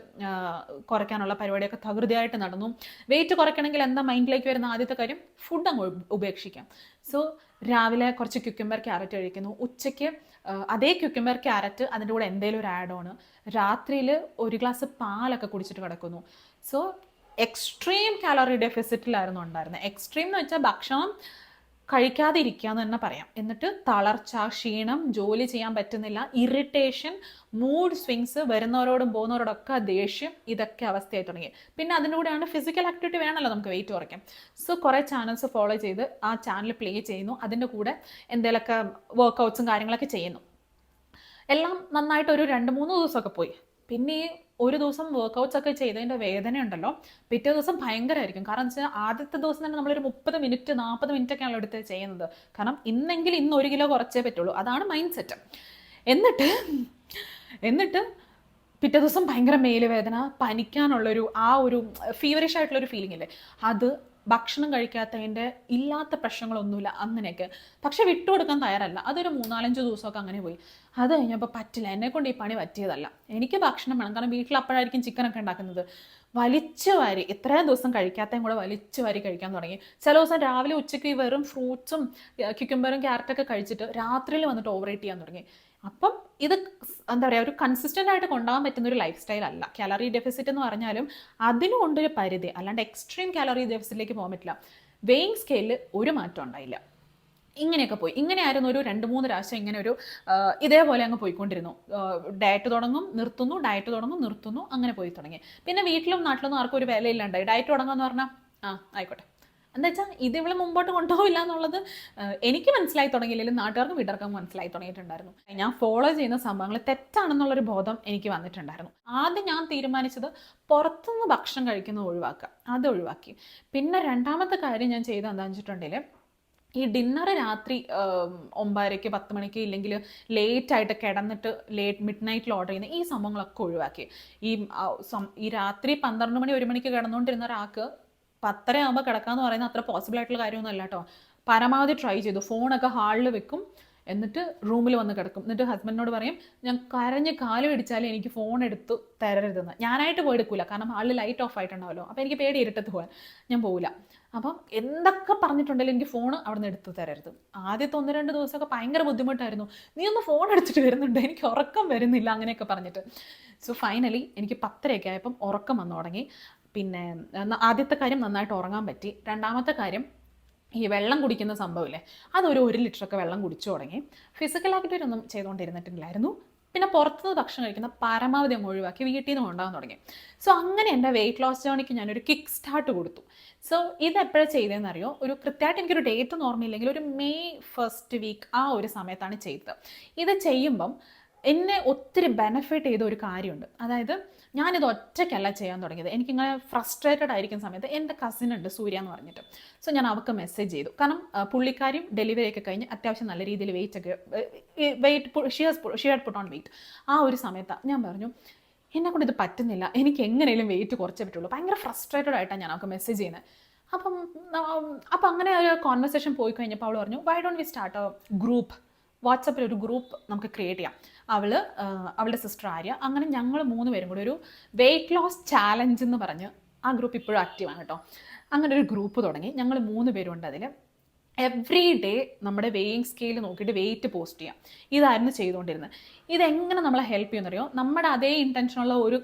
കുറയ്ക്കാനുള്ള പരിപാടിയൊക്കെ തകൃതിയായിട്ട് നടന്നു. വെയിറ്റ് കുറയ്ക്കണമെങ്കിൽ എന്താ മൈൻഡിലേക്ക് വരുന്ന ആദ്യത്തെ കാര്യം, ഫുഡ് അങ്ങ് ഉപേക്ഷിക്കാം. സോ രാവിലെ കുറച്ച് ക്യുക്കമ്പർ ക്യാരറ്റ് കഴിക്കുന്നു, ഉച്ചയ്ക്ക് അതേ ക്യുക്കമ്പർ ക്യാരറ്റ് അതിൻ്റെ കൂടെ എന്തെങ്കിലും ഒരു ആഡ് ഓൺ, രാത്രിയിൽ 1 ഗ്ലാസ് പാലൊക്കെ കുടിച്ചിട്ട് കിടക്കുന്നു. സോ എക്സ്ട്രീം കാലറി ഡെഫിസിറ്റിലായിരുന്നു ഉണ്ടായിരുന്നത്. എക്സ്ട്രീം എന്ന് വെച്ചാൽ ഭക്ഷണം കഴിക്കാതെ ഇരിക്കുക എന്ന് തന്നെ പറയാം. എന്നിട്ട് തളർച്ച, ക്ഷീണം, ജോലി ചെയ്യാൻ പറ്റുന്നില്ല, ഇറിറ്റേഷൻ, മൂഡ് സ്വിങ്സ്, വരുന്നവരോടും പോകുന്നവരോടൊക്കെ ദേഷ്യം, ഇതൊക്കെ അവസ്ഥയായി തുടങ്ങി. പിന്നെ അതിൻ്റെ കൂടെയാണ് ഫിസിക്കൽ ആക്ടിവിറ്റി വേണമല്ലോ നമുക്ക് വെയിറ്റ് കുറയ്ക്കാം. സോ കുറേ ചാനൽസ് ഫോളോ ചെയ്ത് ആ ചാനൽ പ്ലേ ചെയ്യുന്നു, അതിൻ്റെ കൂടെ എന്തെങ്കിലുമൊക്കെ വർക്കൗട്ട്സും കാര്യങ്ങളൊക്കെ ചെയ്യുന്നു. എല്ലാം നന്നായിട്ട് ഒരു 2-3 ദിവസമൊക്കെ പോയി. പിന്നെ ഈ ഒരു ദിവസം വർക്കൗട്ട്സ് ഒക്കെ ചെയ്തതിൻ്റെ വേദന ഉണ്ടല്ലോ, പിറ്റേ ദിവസം ഭയങ്കരമായിരിക്കും. കാരണം വെച്ചാൽ ആദ്യത്തെ ദിവസം തന്നെ നമ്മളൊരു 30 മിനിറ്റ് 40 മിനിറ്റ് ഒക്കെയാണല്ലോ എടുത്ത് ചെയ്യുന്നത്. കാരണം ഇന്നെങ്കിൽ ഇന്ന് 1 കിലോ കുറച്ചേ പറ്റുള്ളൂ, അതാണ് മൈൻഡ് സെറ്റ്. എന്നിട്ട് പിറ്റേ ദിവസം ഭയങ്കര മേലുവേദന, പനിക്കാനുള്ളൊരു ആ ഒരു ഫീവറിഷ് ആയിട്ടുള്ളൊരു ഫീലിംഗ് ഇല്ലേ, അത് ഭക്ഷണം കഴിക്കാത്തതിൻ്റെ ഇല്ലാത്ത പ്രശ്നങ്ങളൊന്നുമില്ല അങ്ങനെയൊക്കെ. പക്ഷെ വിട്ടുകൊടുക്കാൻ തയ്യാറല്ല. അതൊരു 3-4 ദിവസമൊക്കെ അങ്ങനെ പോയി. അത് കഴിഞ്ഞപ്പോൾ പറ്റില്ല, എന്നെക്കൊണ്ട് ഈ പണി പറ്റിയതല്ല, എനിക്ക് ഭക്ഷണം വേണം. കാരണം വീട്ടിൽ അപ്പോഴായിരിക്കും ചിക്കനൊക്കെ ഉണ്ടാക്കുന്നത്. വലിച്ചു വാരി ഇത്രയും ദിവസം കഴിക്കാത്തതും കൂടെ വലിച്ചു വാരി കഴിക്കാൻ തുടങ്ങി. ചില ദിവസം രാവിലെ ഉച്ചയ്ക്ക് വെറും ഫ്രൂട്ട്സും ക്യുക്കുംബറും ക്യാരറ്റൊക്കെ കഴിച്ചിട്ട് രാത്രിയിൽ വന്നിട്ട് ഓവർ ഈറ്റ് ചെയ്യാൻ തുടങ്ങി. അപ്പം ഇത് എന്താ പറയുക, ഒരു കൺസിസ്റ്റൻ്റ് ആയിട്ട് കൊണ്ടുപോകാൻ പറ്റുന്ന ഒരു ലൈഫ് സ്റ്റൈൽ അല്ല. കാലറി ഡെഫിസിറ്റ് എന്ന് പറഞ്ഞാലും അതിനും കൊണ്ടൊരു പരിധി, അല്ലാണ്ട് എക്സ്ട്രീം കാലറി ഡെഫിസിറ്റിലേക്ക് പോകാൻ പറ്റില്ല. വെയിങ് സ്കെയിലിൽ ഒരു മാറ്റം ഉണ്ടായില്ല. ഇങ്ങനെയൊക്കെ പോയി. ഇങ്ങനെയായിരുന്നു ഒരു 2-3 പ്രാവശ്യം ഇങ്ങനെ ഒരു ഇതേപോലെ അങ്ങ് പോയിക്കൊണ്ടിരുന്നു. ഡയറ്റ് തുടങ്ങും നിർത്തുന്നു, ഡയറ്റ് തുടങ്ങും നിർത്തുന്നു, അങ്ങനെ പോയി തുടങ്ങി. പിന്നെ വീട്ടിലും നാട്ടിലൊന്നും ആർക്കും ഒരു വിലയില്ലാണ്ടായി. ഡയറ്റ് തുടങ്ങാന്ന് പറഞ്ഞാൽ ആയിക്കോട്ടെ. എന്താ വെച്ചാൽ ഇത് ഇവള് മുമ്പോട്ട് കൊണ്ടുപോകില്ല എന്നുള്ളത് എനിക്ക് മനസ്സിലായി തുടങ്ങിയില്ലെങ്കിലും നാട്ടുകാർക്കും വീട്ടുകാർക്കും മനസ്സിലായി തുടങ്ങിയിട്ടുണ്ടായിരുന്നു. ഞാൻ ഫോളോ ചെയ്യുന്ന സംഭവങ്ങൾ തെറ്റാണെന്നുള്ളൊരു ബോധം എനിക്ക് വന്നിട്ടുണ്ടായിരുന്നു. ആദ്യം ഞാൻ തീരുമാനിച്ചത് പുറത്തുനിന്ന് ഭക്ഷണം കഴിക്കുന്നത് ഒഴിവാക്കുക, അത് ഒഴിവാക്കി. പിന്നെ രണ്ടാമത്തെ കാര്യം ഞാൻ ചെയ്തത് എന്താണെന്ന് വെച്ചിട്ടുണ്ടെങ്കിൽ, ഈ ഡിന്നർ രാത്രി 9:30 10 മണിക്ക് ഇല്ലെങ്കിൽ ലേറ്റായിട്ട് കിടന്നിട്ട് മിഡ് നൈറ്റിൽ ഓർഡർ ചെയ്യുന്ന ഈ സംഭവങ്ങളൊക്കെ ഒഴിവാക്കി. ഈ രാത്രി 12 മണി 1 മണിക്ക് കിടന്നുകൊണ്ടിരുന്ന ഒരാൾക്ക് 10:30 ആകുമ്പോൾ കിടക്കാന്ന് പറയുന്നത് അത്ര പോസിബിൾ ആയിട്ടുള്ള കാര്യമൊന്നുമല്ല കേട്ടോ. പരമാവധി ട്രൈ ചെയ്തു. ഫോണൊക്കെ ഹാളിൽ വെക്കും, എന്നിട്ട് റൂമിൽ വന്ന് കിടക്കും. എന്നിട്ട് ഹസ്ബൻഡിനോട് പറയും, ഞാൻ കരഞ്ഞ് കാല് പിടിച്ചാലും എനിക്ക് ഫോൺ എടുത്ത് തരരുതെന്ന്. ഞാനായിട്ട് പോയി എടുക്കില്ല, കാരണം ഹാളിൽ ലൈറ്റ് ഓഫ് ആയിട്ടുണ്ടാവല്ലോ, അപ്പോൾ എനിക്ക് പേടി ഇരുട്ടത്ത് പോകാൻ, ഞാൻ പോവില്ല. അപ്പം എന്തൊക്കെ പറഞ്ഞിട്ടുണ്ടെങ്കിലും എനിക്ക് ഫോൺ അവിടെ നിന്ന് എടുത്ത് തരരുത്. ആദ്യത്തെ 1-2 ദിവസമൊക്കെ ഭയങ്കര ബുദ്ധിമുട്ടായിരുന്നു. നീ ഒന്ന് ഫോൺ എടുത്തിട്ട് വരുന്നുണ്ട്, എനിക്ക് ഉറക്കം വരുന്നില്ല, അങ്ങനെയൊക്കെ പറഞ്ഞിട്ട്. സോ ഫൈനലി എനിക്ക് 10:30 ആയപ്പം ഉറക്കം വന്നു തുടങ്ങി. പിന്നെ ആദ്യത്തെ കാര്യം നന്നായിട്ട് ഉറങ്ങാൻ പറ്റി. രണ്ടാമത്തെ കാര്യം ഈ വെള്ളം കുടിക്കുന്ന സംഭവമില്ലേ, അതൊരു 1 ലിറ്ററൊക്കെ വെള്ളം കുടിച്ചു തുടങ്ങി. ഫിസിക്കൽ ആക്ടിവിറ്റി ഒന്നും ചെയ്തുകൊണ്ടിരുന്നിട്ടില്ലായിരുന്നു. പിന്നെ പുറത്തുനിന്ന് ഭക്ഷണം കഴിക്കുന്ന പരമാവധി അങ്ങ് ഒഴിവാക്കി വീട്ടിൽ നിന്ന് കൊണ്ടുപോകാൻ തുടങ്ങി. സോ അങ്ങനെ എൻ്റെ വെയിറ്റ് ലോസ് ജേണിക്ക് ഞാനൊരു കിക്ക് സ്റ്റാർട്ട് കൊടുത്തു. സോ ഇതെപ്പോഴാണ് ചെയ്തതെന്നറിയോ, ഒരു കൃത്യമായിട്ട് എനിക്കൊരു ഡേറ്റ് ഓർമ്മയില്ലെങ്കിൽ ഒരു മെയ് 1st വീക്ക് ആ ഒരു സമയത്താണ് ചെയ്തത്. ഇത് ചെയ്യുമ്പം എന്നെ ഒത്തിരി ബെനിഫിറ്റ് ചെയ്ത ഒരു കാര്യമുണ്ട്. അതായത് ഞാനിത് ഒറ്റയ്ക്കല്ല ചെയ്യാൻ തുടങ്ങിയത്. എനിക്കിങ്ങനെ ഫ്രസ്ട്രേറ്റഡ് ആയിരിക്കുന്ന സമയത്ത് എൻ്റെ കസിൻ ഉണ്ട്, സൂര്യ എന്ന് പറഞ്ഞിട്ട്. സോ ഞാൻ അവൾക്ക് മെസ്സേജ് ചെയ്തു. കാരണം പുള്ളിക്കാരും ഡെലിവറി ഒക്കെ കഴിഞ്ഞ് അത്യാവശ്യം നല്ല രീതിയിൽ she had put on weight. ആ ഒരു സമയത്താണ് ഞാൻ പറഞ്ഞു, എന്നെക്കൊണ്ട് ഇത് പറ്റുന്നില്ല, എനിക്ക് എങ്ങനെയും വെയിറ്റ് കുറച്ചേ പറ്റുള്ളൂ. ഭയങ്കര ഫ്രസ്ട്രേറ്റഡ് ആയിട്ടാണ് ഞാൻ അവൾക്ക് മെസ്സേജ് ചെയ്യുന്നത്. അപ്പം അങ്ങനെ ഒരു കോൺവെർസേഷൻ പോയി കഴിഞ്ഞപ്പോൾ അവൾ പറഞ്ഞു, why don't we start A group, വാട്സപ്പിൽ ഒരു ഗ്രൂപ്പ് നമുക്ക് ക്രിയേറ്റ് ചെയ്യാം. അവളുടെ സിസ്റ്റർ ആര്യ, അങ്ങനെ ഞങ്ങൾ 3 പേരും കൂടി ഒരു വെയിറ്റ് ലോസ് ചാലഞ്ച് എന്ന് പറഞ്ഞ്, ആ ഗ്രൂപ്പ് ഇപ്പോഴും ആക്റ്റീവാണ് കേട്ടോ. അങ്ങനെ ഒരു ഗ്രൂപ്പ് തുടങ്ങി. ഞങ്ങൾ 3 പേരുണ്ട് അതിൽ. എവ്രി ഡേ നമ്മുടെ വെയിങ് സ്കെയിൽ നോക്കിയിട്ട് വെയിറ്റ് പോസ്റ്റ് ചെയ്യാം. ഇതായിരുന്നു ചെയ്തുകൊണ്ടിരുന്നത്. ഇതെങ്ങനെ നമ്മളെ ഹെൽപ്പ് ചെയ്യുന്നറിയോ, നമ്മുടെ അതേ ഇൻറ്റൻഷനുള്ള ഒരു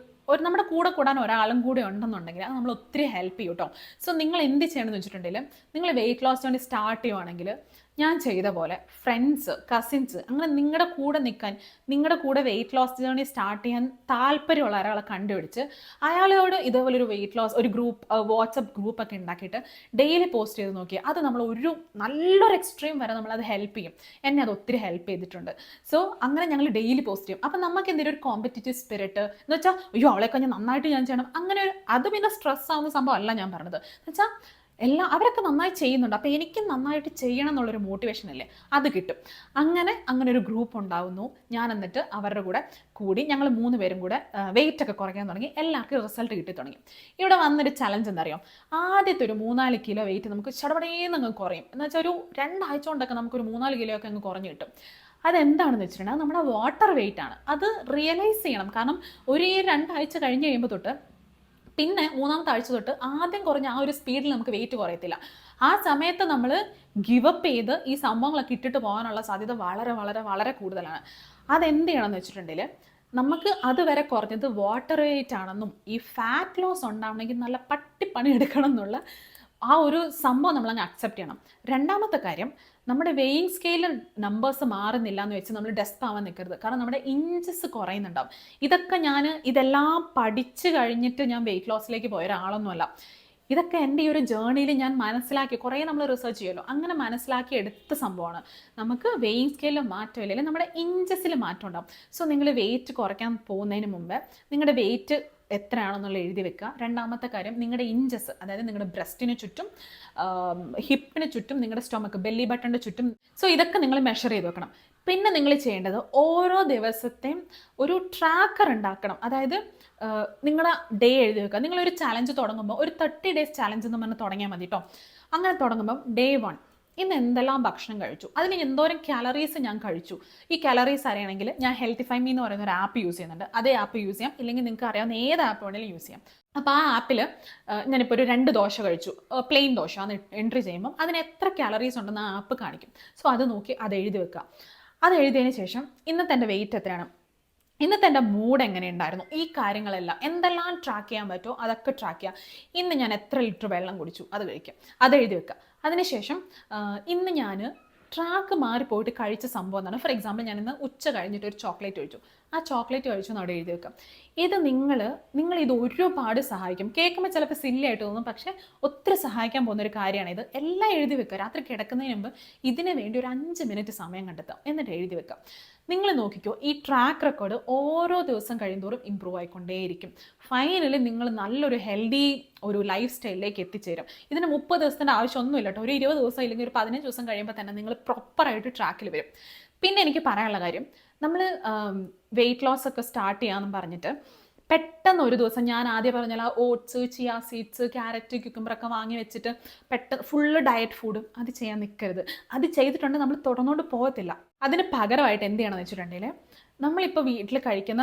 നമ്മുടെ കൂടെ കൂടാൻ ഒരാളും കൂടെ ഉണ്ടെന്നുണ്ടെങ്കിൽ അത് നമ്മൾ ഒത്തിരി ഹെൽപ്പ് ചെയ്യും കേട്ടോ. സോ നിങ്ങൾ എന്ത് ചെയ്യണമെന്ന് വെച്ചിട്ടുണ്ടെങ്കിൽ, നിങ്ങൾ വെയിറ്റ് ലോസ് വേണ്ടി സ്റ്റാർട്ട് ചെയ്യുവാണെങ്കിൽ ഞാൻ ചെയ്ത പോലെ ഫ്രണ്ട്സ്, കസിൻസ്, അങ്ങനെ നിങ്ങളുടെ കൂടെ നിൽക്കാൻ, നിങ്ങളുടെ കൂടെ വെയിറ്റ് ലോസ് ജേർണി സ്റ്റാർട്ട് ചെയ്യാൻ താല്പര്യമുള്ള ഒരാളെ കണ്ടുപിടിച്ച് അയാളോട് ഇതേപോലെ ഒരു വെയിറ്റ് ലോസ് ഒരു ഗ്രൂപ്പ്, വാട്സപ്പ് ഗ്രൂപ്പൊക്കെ ഉണ്ടാക്കിയിട്ട് ഡെയിലി പോസ്റ്റ് ചെയ്ത് നോക്കി. അത് നമ്മൾ ഒരു നല്ലൊരു എക്സ്ട്രീം വരെ നമ്മളത് ഹെൽപ്പ് ചെയ്യും. എന്നെ അത് ഒത്തിരി ഹെൽപ്പ് ചെയ്തിട്ടുണ്ട്. സോ അങ്ങനെ ഞങ്ങൾ ഡെയിലി പോസ്റ്റ് ചെയ്യും. അപ്പം നമുക്ക് എന്തെങ്കിലും ഒരു കോമ്പറ്റീറ്റീവ് സ്പിരിറ്റ് എന്ന് വെച്ചാൽ, അയ്യോ അവളെ കഴിഞ്ഞ് നന്നായിട്ട് ഞാൻ ചെയ്യണം, അങ്ങനെ അത് പിന്നെ സ്ട്രെസ് ആവുന്ന സംഭവം അല്ല ഞാൻ പറഞ്ഞത്. എന്ന് വെച്ചാൽ അവരൊക്കെ നന്നായി ചെയ്യുന്നുണ്ട്, അപ്പോൾ എനിക്കും നന്നായിട്ട് ചെയ്യണം എന്നുള്ളൊരു മോട്ടിവേഷൻ അല്ലേ, അത് കിട്ടും. അങ്ങനെ ഒരു ഗ്രൂപ്പ് ഉണ്ടാവുന്നു. ഞാൻ എന്നിട്ട് അവരുടെ കൂടെ കൂടി ഞങ്ങൾ 3 പേരും കൂടെ വെയിറ്റ് ഒക്കെ കുറയ്ക്കാൻ തുടങ്ങി. എല്ലാവർക്കും റിസൾട്ട് കിട്ടി തുടങ്ങി. ഇവിടെ വന്നൊരു ചലഞ്ച് എന്താ അറിയാം, ആദ്യത്തെ ഒരു 3-4 കിലോ വെയിറ്റ് നമുക്ക് ചടപടേന്ന് അങ്ങ് കുറയും. എന്ന് വെച്ചാൽ ഒരു 2 ആഴ്ച കൊണ്ടൊക്കെ നമുക്കൊരു 3-4 കിലോ ഒക്കെ അങ്ങ് കുറഞ്ഞു കിട്ടും. അതെന്താണെന്ന് വെച്ചിട്ടുണ്ടെങ്കിൽ, അത് നമ്മുടെ വാട്ടർ വെയിറ്റ് ആണ്. അത് റിയലൈസ് ചെയ്യണം. കാരണം ഒരു 2 ആഴ്ച കഴിഞ്ഞ് കഴിയുമ്പോൾ തൊട്ട് പിന്നെ 3-ാമത്തെ ആഴ്ച തൊട്ട് ആദ്യം കുറഞ്ഞ ആ ഒരു സ്പീഡിൽ നമുക്ക് വെയിറ്റ് കുറയത്തില്ല. ആ സമയത്ത് നമ്മൾ ഗിവപ്പ് ചെയ്ത് ഈ സംഭവങ്ങളൊക്കെ ഇട്ടിട്ട് പോകാനുള്ള സാധ്യത വളരെ വളരെ വളരെ കൂടുതലാണ്. അതെന്ത് ചെയ്യണമെന്ന് വെച്ചിട്ടുണ്ടെങ്കിൽ, നമുക്ക് അതുവരെ കുറഞ്ഞത് വാട്ടർ വെയിറ്റ് ആണെന്നും ഈ ഫാറ്റ് ലോസ് ഉണ്ടാവണമെങ്കിൽ നല്ല പട്ടിപ്പണി എടുക്കണം എന്നുള്ള ആ ഒരു സംഭവം നമ്മളങ്ങ് അക്സെപ്റ്റ് ചെയ്യണം. രണ്ടാമത്തെ കാര്യം, നമ്മുടെ വെയിങ് സ്കെയിലിൽ നമ്പേഴ്സ് മാറുന്നില്ല എന്ന് വെച്ച് നമ്മൾ ഡെസ്പ് ആവാൻ നിൽക്കരുത്. കാരണം നമ്മുടെ ഇഞ്ചസ് കുറയുന്നുണ്ടാവും. ഇതെല്ലാം പഠിച്ചു കഴിഞ്ഞിട്ട് ഞാൻ വെയിറ്റ് ലോസിലേക്ക് പോയ ഒരാളൊന്നുമല്ല. ഇതൊക്കെ എൻ്റെ ഈ ഒരു ജേർണിയിൽ ഞാൻ മനസ്സിലാക്കി, കുറേ നമ്മൾ റിസർച്ച് ചെയ്യുമല്ലോ, അങ്ങനെ മനസ്സിലാക്കി എടുത്ത സംഭവമാണ്. നമുക്ക് വെയിങ് സ്കെയിലിൽ മാറ്റമില്ല, അല്ലെങ്കിൽ നമ്മുടെ ഇഞ്ചസിൽ മാറ്റം ഉണ്ടാവും. സോ നിങ്ങൾ വെയിറ്റ് കുറയ്ക്കാൻ പോകുന്നതിന് മുമ്പ് നിങ്ങളുടെ വെയിറ്റ് എത്രയാണെന്നുള്ള എഴുതി വെക്കുക. രണ്ടാമത്തെ കാര്യം, നിങ്ങളുടെ ഇഞ്ചസ്, അതായത് നിങ്ങളുടെ ബ്രസ്റ്റിന് ചുറ്റും, ഹിപ്പിന് ചുറ്റും, നിങ്ങളുടെ സ്റ്റൊമക്ക്, ബെല്ലി ബട്ടണിൻ്റെ ചുറ്റും. സോ ഇതൊക്കെ നിങ്ങൾ മെഷർ ചെയ്ത് വെക്കണം. പിന്നെ നിങ്ങൾ ചെയ്യേണ്ടത് ഓരോ ദിവസത്തെയും ഒരു ട്രാക്കർ ഉണ്ടാക്കണം. അതായത് നിങ്ങളുടെ ഡേ എഴുതി വെക്കുക. നിങ്ങളൊരു ചാലഞ്ച് തുടങ്ങുമ്പോൾ ഒരു 30 days ചാലഞ്ച് എന്ന് പറഞ്ഞ് തുടങ്ങിയാൽ മതി കേട്ടോ. അങ്ങനെ തുടങ്ങുമ്പം ഡേ 1 ഇന്ന് എന്തെല്ലാം ഭക്ഷണം കഴിച്ചു, അതിന് എന്തോരം കാലറീസ് ഞാൻ കഴിച്ചു. ഈ കാലറീസ് അറിയണമെങ്കിൽ ഞാൻ ഹെൽത്തിഫൈ മീ എന്ന് പറയുന്ന ഒരു ആപ്പ് യൂസ് ചെയ്യുന്നുണ്ട്. അതേ ആപ്പ് യൂസ് ചെയ്യാം, ഇല്ലെങ്കിൽ നിങ്ങൾക്ക് അറിയാവുന്ന ഏത് ആപ്പ് വേണമെങ്കിലും യൂസ് ചെയ്യാം. അപ്പോൾ ആ ആപ്പിൽ ഞാനിപ്പോൾ ഒരു 2 ദോശ കഴിച്ചു, പ്ലെയിൻ ദോശ എന്ന് എൻട്രി ചെയ്യുമ്പം അതിന് എത്ര കാലറീസ് ഉണ്ടെന്ന് ആ ആപ്പ് കാണിക്കും. സോ അത് നോക്കി അത് എഴുതി വെക്കുക. അത് എഴുതിയതിന് ശേഷം ഇന്നത്തെ എൻ്റെ വെയിറ്റ് എത്രയാണ്, ഇന്നത്തെ എൻ്റെ മൂഡ് എങ്ങനെയുണ്ടായിരുന്നു, ഈ കാര്യങ്ങളെല്ലാം എന്തെല്ലാം ട്രാക്ക് ചെയ്യാൻ പറ്റുമോ അതൊക്കെ ട്രാക്ക് ചെയ്യുക. ഇന്ന് ഞാൻ എത്ര ലിറ്റർ വെള്ളം കുടിച്ചു അത് കഴിക്കുക, അത് എഴുതി വെക്കുക. അതിനുശേഷം ഇന്ന് ഞാൻ ട്രാക്ക് മാറിപ്പോയിട്ട് കഴിച്ച സംഭവം എന്താണ്. ഫോർ എക്സാമ്പിൾ, ഞാനിന്ന് ഉച്ച കഴിഞ്ഞിട്ട് ഒരു ചോക്ലേറ്റ് കഴിച്ചു, ആ ചോക്ലേറ്റ് കഴിച്ചു എന്ന് അവിടെ എഴുതി വെക്കാം. ഇത് ഇത് ഒരുപാട് സഹായിക്കും. കേൾക്കുമ്പോൾ ചിലപ്പോൾ സില്ലി ആയിട്ട് തോന്നും, പക്ഷേ ഒത്തിരി സഹായിക്കാൻ പോകുന്ന ഒരു കാര്യമാണ് ഇത്. എല്ലാം എഴുതി വെക്കുക. രാത്രി കിടക്കുന്നതിന് മുമ്പ് ഇതിന് വേണ്ടി ഒരു 5 മിനിറ്റ് സമയം കണ്ടെത്താം, എന്നിട്ട് എഴുതി വെക്കാം. നിങ്ങൾ നോക്കിക്കോ, ഈ ട്രാക്ക് റെക്കോർഡ് ഓരോ ദിവസം കഴിയുന്തോറും ഇമ്പ്രൂവ് ആയിക്കൊണ്ടേയിരിക്കും. ഫൈനലി നിങ്ങൾ നല്ലൊരു ഹെൽത്തി ഒരു ലൈഫ് സ്റ്റൈലിലേക്ക് എത്തിച്ചേരും. ഇതിന് 30 ദിവസത്തിൻ്റെ ആവശ്യമൊന്നുമില്ല കേട്ടോ. ഒരു 20 ദിവസം ഇല്ലെങ്കിൽ ഒരു 15 ദിവസം കഴിയുമ്പോൾ തന്നെ നിങ്ങൾ പ്രോപ്പറായിട്ട് ട്രാക്കിൽ വരും. പിന്നെ എനിക്ക് പറയാനുള്ള കാര്യം, നമ്മൾ വെയിറ്റ് ലോസ് ഒക്കെ സ്റ്റാർട്ട് ചെയ്യാമെന്ന് പറഞ്ഞിട്ട് പെട്ടെന്ന് ഒരു ദിവസം, ഞാൻ ആദ്യം പറഞ്ഞാൽ ഓട്സ്, ചിയ സീഡ്സ്, ക്യാരറ്റ്, ക്യുക്കുംബറൊക്കെ വാങ്ങി വെച്ചിട്ട് പെട്ടെന്ന് ഫുള്ള് ഡയറ്റ് ഫുഡ് അത് ചെയ്യാൻ നിൽക്കരുത്. അത് ചെയ്തിട്ടുണ്ടെങ്കിൽ നമ്മൾ തുടർന്നുകൊണ്ട് പോകത്തില്ല. അതിന് പകരമായിട്ട് എന്ത് ചെയ്യണമെന്ന് വെച്ചിട്ടുണ്ടെങ്കിൽ, നമ്മളിപ്പോൾ വീട്ടിൽ കഴിക്കുന്ന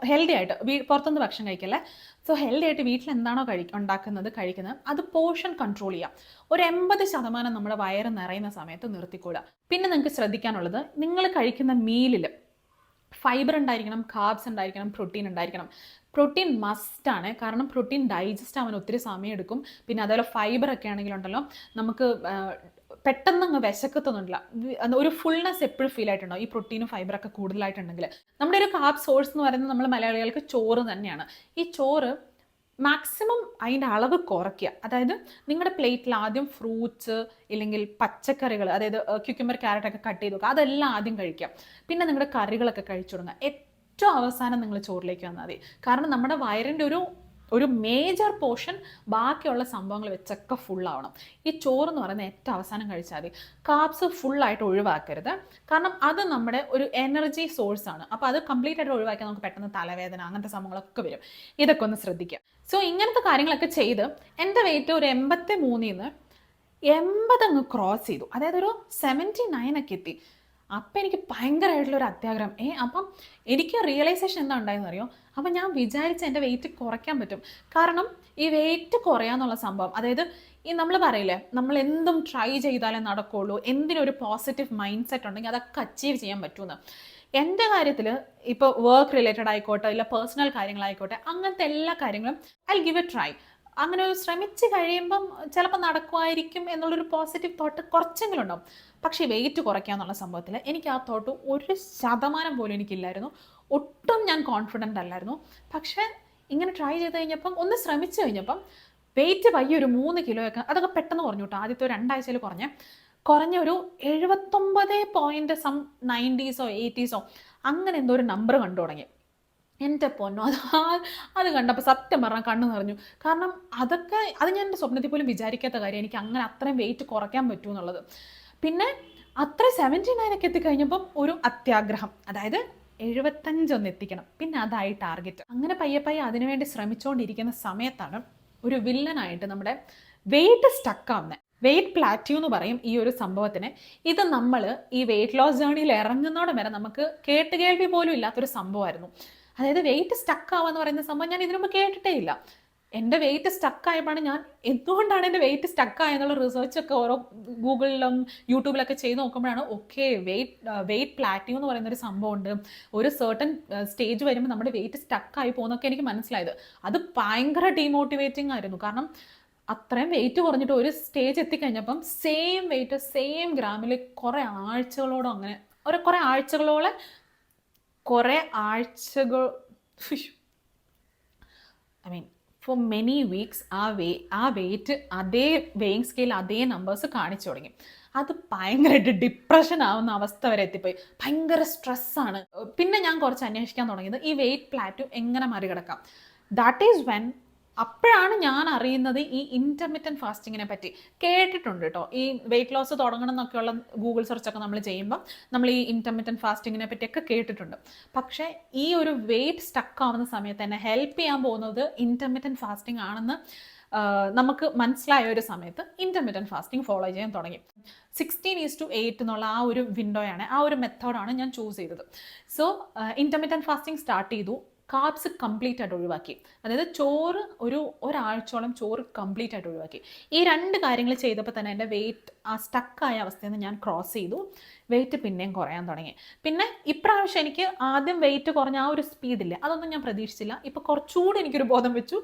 ഹെൽത്തി ആയിട്ട്, പുറത്തുനിന്ന് ഭക്ഷണം കഴിക്കല്ലേ, സോ ഹെൽത്തി ആയിട്ട് വീട്ടിൽ എന്താണോ കഴിക്കുന്നത് അത് പോർഷൻ കൺട്രോൾ ചെയ്യാം. ഒരു 80% നമ്മുടെ വയറ് നിറയുന്ന സമയത്ത് നിർത്തിക്കൂടാ. പിന്നെ നിങ്ങൾക്ക് ശ്രദ്ധിക്കാനുള്ളത്, നിങ്ങൾ കഴിക്കുന്ന മീലിൽ ഫൈബർ ഉണ്ടായിരിക്കണം, കാർബ്സ് ഉണ്ടായിരിക്കണം, പ്രോട്ടീൻ ഉണ്ടായിരിക്കണം. പ്രോട്ടീൻ മസ്റ്റാണ്, കാരണം പ്രോട്ടീൻ ഡൈജസ്റ്റ് ആവാൻ ഒത്തിരി സമയം എടുക്കും. പിന്നെ അതേപോലെ ഫൈബറൊക്കെ ആണെങ്കിലുണ്ടല്ലോ, നമുക്ക് പെട്ടെന്ന് അങ്ങ് വിശക്കത്തൊന്നുമില്ല, ഒരു ഫുൾനെസ് എപ്പോഴും ഫീൽ ആയിട്ടുണ്ടാവും ഈ പ്രോട്ടീനും ഫൈബറൊക്കെ കൂടുതലായിട്ടുണ്ടെങ്കിൽ. നമ്മുടെ ഒരു കാർബ് സോഴ്സ് എന്ന് പറയുന്നത് നമ്മൾ മലയാളികൾക്ക് ചോറ് തന്നെയാണ്. ഈ ചോറ് മാക്സിമം അതിൻ്റെ അളവ് കുറയ്ക്കുക. അതായത് നിങ്ങളുടെ പ്ലേറ്റിൽ ആദ്യം ഫ്രൂട്ട്സ് ഇല്ലെങ്കിൽ പച്ചക്കറികൾ, അതായത് ക്യുക്കുംബർ, ക്യാരറ്റൊക്കെ കട്ട് ചെയ്ത് വെക്കുക, അതെല്ലാം ആദ്യം കഴിക്കുക. പിന്നെ നിങ്ങളുടെ കറികളൊക്കെ കഴിച്ചു തുടങ്ങുക. ഏറ്റവും അവസാനം നിങ്ങൾ ചോറിലേക്ക് വന്നാൽ മതി. കാരണം നമ്മുടെ വയറിൻ്റെ ഒരു മേജർ പോർഷൻ ബാക്കിയുള്ള സംഭവങ്ങൾ വെച്ചൊക്കെ ഫുള്ളാവണം. ഈ ചോറെന്ന് പറയുന്നത് ഏറ്റവും അവസാനം കഴിച്ചാൽ മതി. കാർബ്സ് ഫുള്ളായിട്ട് ഒഴിവാക്കരുത്, കാരണം അത് നമ്മുടെ ഒരു എനർജി സോഴ്സാണ്. അപ്പോൾ അത് കംപ്ലീറ്റ് ആയിട്ട് ഒഴിവാക്കിയാൽ നമുക്ക് പെട്ടെന്ന് തലവേദന അങ്ങനത്തെ സംഭവങ്ങളൊക്കെ വരും. ഇതൊക്കെ ഒന്ന് ശ്രദ്ധിക്കുക. സോ ഇങ്ങനത്തെ കാര്യങ്ങളൊക്കെ ചെയ്ത് എൻ്റെ വെയിറ്റ് ഒരു 83 80 അങ്ങ് ക്രോസ് ചെയ്തു. അതായത് ഒരു 79 ഒക്കെ എത്തി. അപ്പം എനിക്ക് ഭയങ്കരമായിട്ടുള്ളൊരു അത്യാഗ്രഹം. അപ്പം എനിക്ക് റിയലൈസേഷൻ എന്താ ഉണ്ടായെന്ന് അറിയോ, അപ്പം ഞാൻ വിചാരിച്ച എൻ്റെ വെയിറ്റ് കുറയ്ക്കാൻ പറ്റും. കാരണം ഈ വെയിറ്റ് കുറയാന്നുള്ള സംഭവം, അതായത് ഈ നമ്മൾ പറയില്ലേ, നമ്മൾ എന്തും ട്രൈ ചെയ്താലേ നടക്കുള്ളൂ, എന്തിനൊരു പോസിറ്റീവ് മൈൻഡ് സെറ്റ് ഉണ്ടെങ്കിൽ അതൊക്കെ അച്ചീവ് ചെയ്യാൻ പറ്റുമെന്ന്. എൻ്റെ കാര്യത്തിൽ ഇപ്പോൾ വർക്ക് റിലേറ്റഡ് ആയിക്കോട്ടെ, ഇല്ല പേഴ്സണൽ കാര്യങ്ങളായിക്കോട്ടെ, അങ്ങനത്തെ എല്ലാ കാര്യങ്ങളും ഐ ഗിവ് എ ട്രൈ. അങ്ങനെ ഒരു ശ്രമിച്ച് കഴിയുമ്പം ചിലപ്പോൾ നടക്കുമായിരിക്കും എന്നുള്ളൊരു പോസിറ്റീവ് തോട്ട് കുറച്ചെങ്കിലും ഉണ്ടാവും. പക്ഷേ വെയിറ്റ് കുറയ്ക്കുക എന്നുള്ള സംഭവത്തിൽ എനിക്ക് ആ തോട്ട് 1% പോലും എനിക്കില്ലായിരുന്നു. ഒട്ടും ഞാൻ കോൺഫിഡൻ്റ് അല്ലായിരുന്നു. പക്ഷേ ഇങ്ങനെ ട്രൈ ചെയ്ത് കഴിഞ്ഞപ്പം, ഒന്ന് ശ്രമിച്ചു കഴിഞ്ഞപ്പം വെയിറ്റ് പയ്യെ ഒരു 3 കിലോയൊക്കെ അതൊക്കെ പെട്ടെന്ന് കുറഞ്ഞു കേട്ടോ. ആദ്യത്തെ 2 ആഴ്ചയിൽ കുറഞ്ഞ ഒരു 79.90s 80s അങ്ങനെ എന്തോ ഒരു നമ്പർ കണ്ടു തുടങ്ങി. എൻ്റെ പൊന്നോ, അത് കണ്ടപ്പോൾ സത്യം പറഞ്ഞാൽ കണ്ണു നിറഞ്ഞു. കാരണം അത് ഞാൻ എൻ്റെ സ്വപ്നത്തിൽ പോലും വിചാരിക്കാത്ത കാര്യം, എനിക്ക് അങ്ങനെ അത്രയും വെയിറ്റ് കുറയ്ക്കാൻ പറ്റൂ എന്നുള്ളത്. പിന്നെ അത്ര 79 ഒക്കെ എത്തിക്കഴിഞ്ഞപ്പം ഒരു അത്യാഗ്രഹം, അതായത് 75 ഒന്ന് എത്തിക്കണം. പിന്നെ അതായി ടാർഗറ്റ്. അങ്ങനെ പയ്യെ അതിനുവേണ്ടി ശ്രമിച്ചുകൊണ്ടിരിക്കുന്ന സമയത്താണ് ഒരു വില്ലനായിട്ട് നമ്മുടെ വെയിറ്റ് സ്റ്റക്കാവുന്നത്. വെയിറ്റ് പ്ലാറ്റ്യൂ എന്ന് പറയും ഈ ഒരു സംഭവത്തിന്. ഇത് നമ്മൾ ഈ വെയിറ്റ് ലോസ് ജേർണിയിൽ ഇറങ്ങുന്നതോടെ വരെ നമുക്ക് കേട്ടുകേൾവി പോലും ഇല്ലാത്തൊരു സംഭവമായിരുന്നു. അതായത് വെയിറ്റ് സ്റ്റക്ക് ആവാന്ന് പറയുന്ന സംഭവം ഞാൻ ഇതിനു മുമ്പ് കേട്ടിട്ടേ ഇല്ല. എൻ്റെ വെയിറ്റ് സ്റ്റക്കായപ്പോഴാണ് ഞാൻ എന്തുകൊണ്ടാണ് എൻ്റെ വെയിറ്റ് സ്റ്റക്കായെന്നുള്ള റിസർച്ചൊക്കെ ഓരോ ഗൂഗിളിലും യൂട്യൂബിലൊക്കെ ചെയ്ത് നോക്കുമ്പോഴാണ് ഓക്കെ വെയിറ്റ് പ്ലാറ്റിയം എന്ന് പറയുന്നൊരു സംഭവമുണ്ട്. ഒരു സർട്ടൻ സ്റ്റേജ് വരുമ്പോൾ നമ്മുടെ വെയിറ്റ് സ്റ്റക്കായി പോകുന്നൊക്കെ എനിക്ക് മനസ്സിലായത്. അത് ഭയങ്കര ഡീമോട്ടിവേറ്റിംഗ് ആയിരുന്നു. കാരണം അത്രയും വെയിറ്റ് കുറഞ്ഞിട്ട് ഒരു സ്റ്റേജ് എത്തിക്കഴിഞ്ഞപ്പം സെയിം വെയിറ്റ് സെയിം ഗ്രാമിൽ കുറേ ആഴ്ചകളോളം അങ്ങനെ കുറേ ആഴ്ചകൾ I mean for many weeks ആ വെയിറ്റ് അതേ വെയിങ് സ്കെയിൽ അതേ നമ്പേഴ്സ് കാണിച്ചു തുടങ്ങി. അത് ഭയങ്കരമായിട്ട് ഡിപ്രഷൻ ആവുന്ന അവസ്ഥ വരെ എത്തിപ്പോയി. ഭയങ്കര സ്ട്രെസ്സാണ്. പിന്നെ ഞാൻ കുറച്ച് അന്വേഷിക്കാൻ തുടങ്ങിയത് ഈ വെയിറ്റ് പ്ലാറ്റു എങ്ങനെ മറികടക്കാം. ദാറ്റ് ഈസ് വെൻ അപ്പോഴാണ് ഞാൻ അറിയുന്നത് ഈ ഇൻ്റർമിറ്റൻറ്റ് ഫാസ്റ്റിങ്ങിനെ പറ്റി. കേട്ടിട്ടുണ്ട് കേട്ടോ, ഈ വെയിറ്റ് ലോസ് തുടങ്ങണം എന്നൊക്കെയുള്ള ഗൂഗിൾ സെർച്ചൊക്കെ നമ്മൾ ചെയ്യുമ്പം നമ്മൾ ഈ ഇൻ്റർമിറ്റൻറ്റ് ഫാസ്റ്റിങ്ങിനെ പറ്റിയൊക്കെ കേട്ടിട്ടുണ്ട്. പക്ഷേ ഈ ഒരു വെയിറ്റ് സ്റ്റക്ക് ആവുന്ന സമയത്ത് തന്നെ ഹെൽപ്പ് ചെയ്യാൻ പോകുന്നത് ഇൻ്റർമിറ്റൻറ്റ് ഫാസ്റ്റിംഗ് ആണെന്ന് നമുക്ക് മനസ്സിലായ ഒരു സമയത്ത് ഇൻ്റർമിറ്റൻറ്റ് ഫാസ്റ്റിംഗ് ഫോളോ ചെയ്യാൻ തുടങ്ങി. 16:8 എന്നുള്ള ആ ഒരു വിൻഡോയാണ്, ആ ഒരു മെത്തേഡാണ് ഞാൻ ചൂസ് ചെയ്തത്. സോ ഇൻ്റർമിറ്റൻറ്റ് ഫാസ്റ്റിംഗ് സ്റ്റാർട്ട് ചെയ്തു. കാർബ്സ് കംപ്ലീറ്റ് ആയിട്ട് ഒഴിവാക്കി. അതായത് ചോറ് ഒരാഴ്ചയോളം ചോറ് കംപ്ലീറ്റ് ആയിട്ട് ഒഴിവാക്കി. ഈ 2 കാര്യങ്ങൾ ചെയ്തപ്പോൾ തന്നെ എൻ്റെ വെയിറ്റ് ആ സ്റ്റക്കായ അവസ്ഥയിൽ നിന്ന് ഞാൻ ക്രോസ് ചെയ്തു. വെയിറ്റ് പിന്നെയും കുറയാൻ തുടങ്ങി. പിന്നെ ഇപ്രാവശ്യം എനിക്ക് ആദ്യം വെയിറ്റ് കുറഞ്ഞ ആ ഒരു സ്പീഡില്ല, അതൊന്നും ഞാൻ പ്രതീക്ഷിച്ചില്ല. ഇപ്പോൾ കുറച്ചുകൂടി എനിക്കൊരു ബോധം വെച്ചു.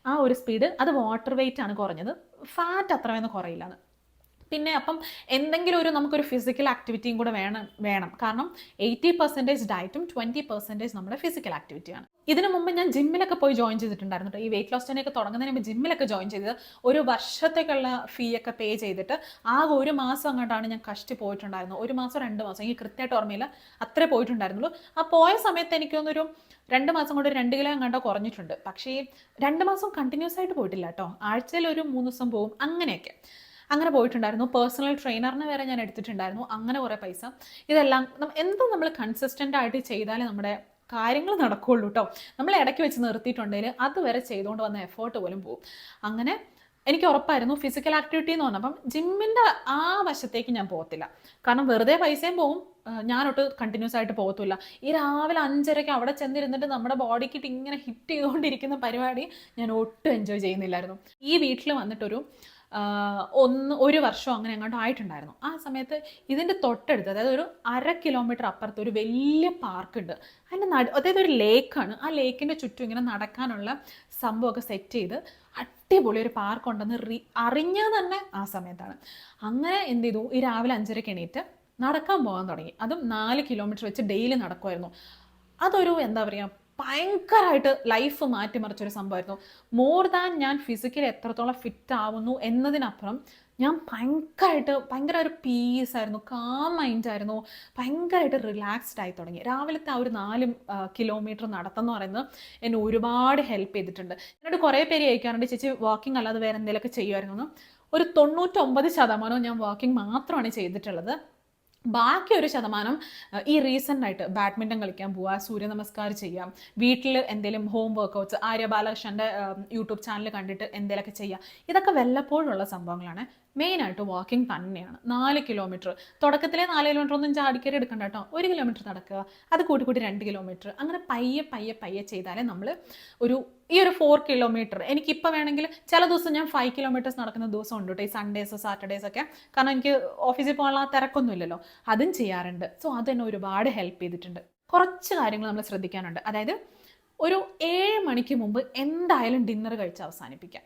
ആ ഒരു സ്പീഡ് അത് വാട്ടർ വെയിറ്റ് ആണ് കുറഞ്ഞത്, ഫാറ്റ് അത്രയൊന്നും കുറയില്ല. പിന്നെ അപ്പം എന്തെങ്കിലും നമുക്കൊരു ഫിസിക്കൽ ആക്ടിവിറ്റിയും കൂടെ വേണം. കാരണം 80% ഡയറ്റും 20% നമ്മുടെ ഫിസിക്കൽ ആക്ടിവിറ്റിയാണ്. ഇതിനു മുമ്പ് ഞാൻ ജിമ്മിലൊക്കെ പോയി ജോയിൻ ചെയ്തിട്ടുണ്ടായിരുന്നു കേട്ടോ. ഈ വെയിറ്റ് ലോസ് ജേർണിയൊക്കെ തുടങ്ങുന്നതിന് മുമ്പ് ജിമ്മിലൊക്കെ ജോയിൻ ചെയ്തത്. ഒരു വർഷത്തേക്കുള്ള ഫീ ഒക്കെ പേ ചെയ്തിട്ട് ആകെ 1 മാസം അങ്ങോട്ടാണ് ഞാൻ കഷ്ടി പോയിട്ടുണ്ടായിരുന്നു. 1 മാസം 2 മാസം എനിക്ക് കൃത്യമായിട്ട് ഓർമ്മയില്ല, അത്രേ പോയിട്ടുണ്ടായിരുന്നുള്ളൂ. ആ പോയ സമയത്ത് എനിക്കൊന്നൊരു 2 മാസം കൊണ്ട് 2 കിലോ അങ്ങോട്ടോ കുറഞ്ഞിട്ടുണ്ട്. പക്ഷേ 2 മാസം കണ്ടിന്യൂസ് ആയിട്ട് പോയിട്ടില്ല കേട്ടോ. ആഴ്ചയിൽ ഒരു 3 ദിവസം പോവും, അങ്ങനെ പോയിട്ടുണ്ടായിരുന്നു. പേഴ്സണൽ ട്രെയിനറിനെ വരെ ഞാൻ എടുത്തിട്ടുണ്ടായിരുന്നു. അങ്ങനെ കുറേ പൈസ. ഇതെല്ലാം എന്തും നമ്മൾ കൺസിസ്റ്റൻ്റ് ആയിട്ട് ചെയ്താലേ നമ്മുടെ കാര്യങ്ങൾ നടക്കുകയുള്ളൂ കേട്ടോ. നമ്മൾ ഇടയ്ക്ക് വെച്ച് നിർത്തിയിട്ടുണ്ടെങ്കിൽ അതുവരെ ചെയ്തുകൊണ്ട് വന്ന എഫേർട്ട് പോലും പോകും. അങ്ങനെ എനിക്ക് ഉറപ്പായിരുന്നു ഫിസിക്കൽ ആക്ടിവിറ്റി എന്ന് പറഞ്ഞപ്പം ജിമ്മിൻ്റെ ആ വശത്തേക്ക് ഞാൻ പോകത്തില്ല. കാരണം വെറുതെ പൈസയും പോവും, ഞാനൊട്ട് കണ്ടിന്യൂസ് ആയിട്ട് പോകത്തില്ല. ഈ രാവിലെ 5:30 അവിടെ ചെന്നിരുന്നിട്ട് നമ്മുടെ ബോഡിക്കിട്ട് ഇങ്ങനെ ഹിറ്റ് ചെയ്തുകൊണ്ടിരിക്കുന്ന പരിപാടി ഞാൻ ഒട്ടും എൻജോയ് ചെയ്യുന്നില്ലായിരുന്നു. ഈ വീട്ടിൽ വന്നിട്ടൊരു 1 വർഷം അങ്ങനെ അങ്ങോട്ട് ആയിട്ടുണ്ടായിരുന്നു. ആ സമയത്ത് ഇതിൻ്റെ തൊട്ടടുത്ത്, അതായത് ഒരു 1/2 കിലോമീറ്റർ അപ്പുറത്ത് ഒരു വലിയ പാർക്കുണ്ട്. അതായത് ഒരു ലേക്കാണ്. ആ ലേക്കിൻ്റെ ചുറ്റും ഇങ്ങനെ നടക്കാനുള്ള സംഭവമൊക്കെ സെറ്റ് ചെയ്ത് അടിപൊളി ഒരു പാർക്ക് ഉണ്ടെന്ന് അറിഞ്ഞാൽ തന്നെ ആ സമയത്താണ്. അങ്ങനെ എന്ത് ചെയ്തു, ഈ രാവിലെ 5:30 എണീറ്റ് നടക്കാൻ പോകാൻ തുടങ്ങി. അതും 4 കിലോമീറ്റർ വെച്ച് ഡെയിലി നടക്കുമായിരുന്നു. അതൊരു എന്താ പറയുക, ഭയങ്കരമായിട്ട് ലൈഫ് മാറ്റിമറിച്ചൊരു സംഭവമായിരുന്നു. മോർ ദാൻ ഞാൻ ഫിസിക്കലി എത്രത്തോളം ഫിറ്റ് ആവുന്നു എന്നതിനപ്പുറം ഞാൻ ഭയങ്കര ഒരു പീസ് ആയിരുന്നു, കാം മൈൻഡായിരുന്നു, ഭയങ്കരമായിട്ട് റിലാക്സ്ഡ് ആയി തുടങ്ങി. രാവിലത്തെ ആ ഒരു 4 കിലോമീറ്റർ നടത്തം പറയുന്നത് എന്നെ ഒരുപാട് ഹെൽപ്പ് ചെയ്തിട്ടുണ്ട്. എന്നോട് കുറേ പേര് ചോദിക്കാറുണ്ട്, ചേച്ചി വാക്കിംഗ് അല്ലാതെ വേറെ എന്തെങ്കിലുമൊക്കെ ചെയ്യുമായിരുന്നു. ഒരു 99% ഞാൻ വാക്കിംഗ് മാത്രമാണ് ചെയ്തിട്ടുള്ളത്. ബാക്കി 1% ഈ റീസെൻ്റായിട്ട് ബാഡ്മിൻ്റൺ കളിക്കാൻ പോവുക, സൂര്യ നമസ്കാരം ചെയ്യാം, വീട്ടിൽ എന്തെങ്കിലും ഹോം വർക്കൗട്ട്സ് ആര്യ ബാലകൃഷ്ണൻ്റെ യൂട്യൂബ് ചാനൽ കണ്ടിട്ട് എന്തെങ്കിലുമൊക്കെ ചെയ്യാം. ഇതൊക്കെ വല്ലപ്പോഴുള്ള സംഭവങ്ങളാണ്. മെയിനായിട്ട് വാക്കിംഗ് തന്നെയാണ്. 4 കിലോമീറ്റർ തുടക്കത്തിലെ 4 കിലോമീറ്റർ ഒന്നും ചാടിക്കറി എടുക്കണ്ട കേട്ടോ. 1 കിലോമീറ്റർ നടക്കുക, അത് കൂട്ടി 2 കിലോമീറ്റർ, അങ്ങനെ പയ്യെ ചെയ്താലേ നമ്മൾ ഈ ഒരു 4 കിലോമീറ്റർ എനിക്കിപ്പോൾ വേണമെങ്കിൽ ചില ദിവസം ഞാൻ 5 കിലോമീറ്റേഴ്സ് നടക്കുന്ന ദിവസം ഉണ്ട് കേട്ടോ. ഈ സൺഡേസ് സാറ്റർഡേസ് ഒക്കെ, കാരണം എനിക്ക് ഓഫീസിൽ പോകാനുള്ള തിരക്കൊന്നുമില്ലല്ലോ, അതും ചെയ്യാറുണ്ട്. സോ അതെന്നെ ഒരുപാട് ഹെൽപ്പ് ചെയ്തിട്ടുണ്ട്. കുറച്ച് കാര്യങ്ങൾ നമ്മൾ ശ്രദ്ധിക്കാനുണ്ട്. അതായത് ഒരു 7 മണിക്ക് മുമ്പ് എന്തായാലും ഡിന്നർ കഴിച്ച് അവസാനിപ്പിക്കാം.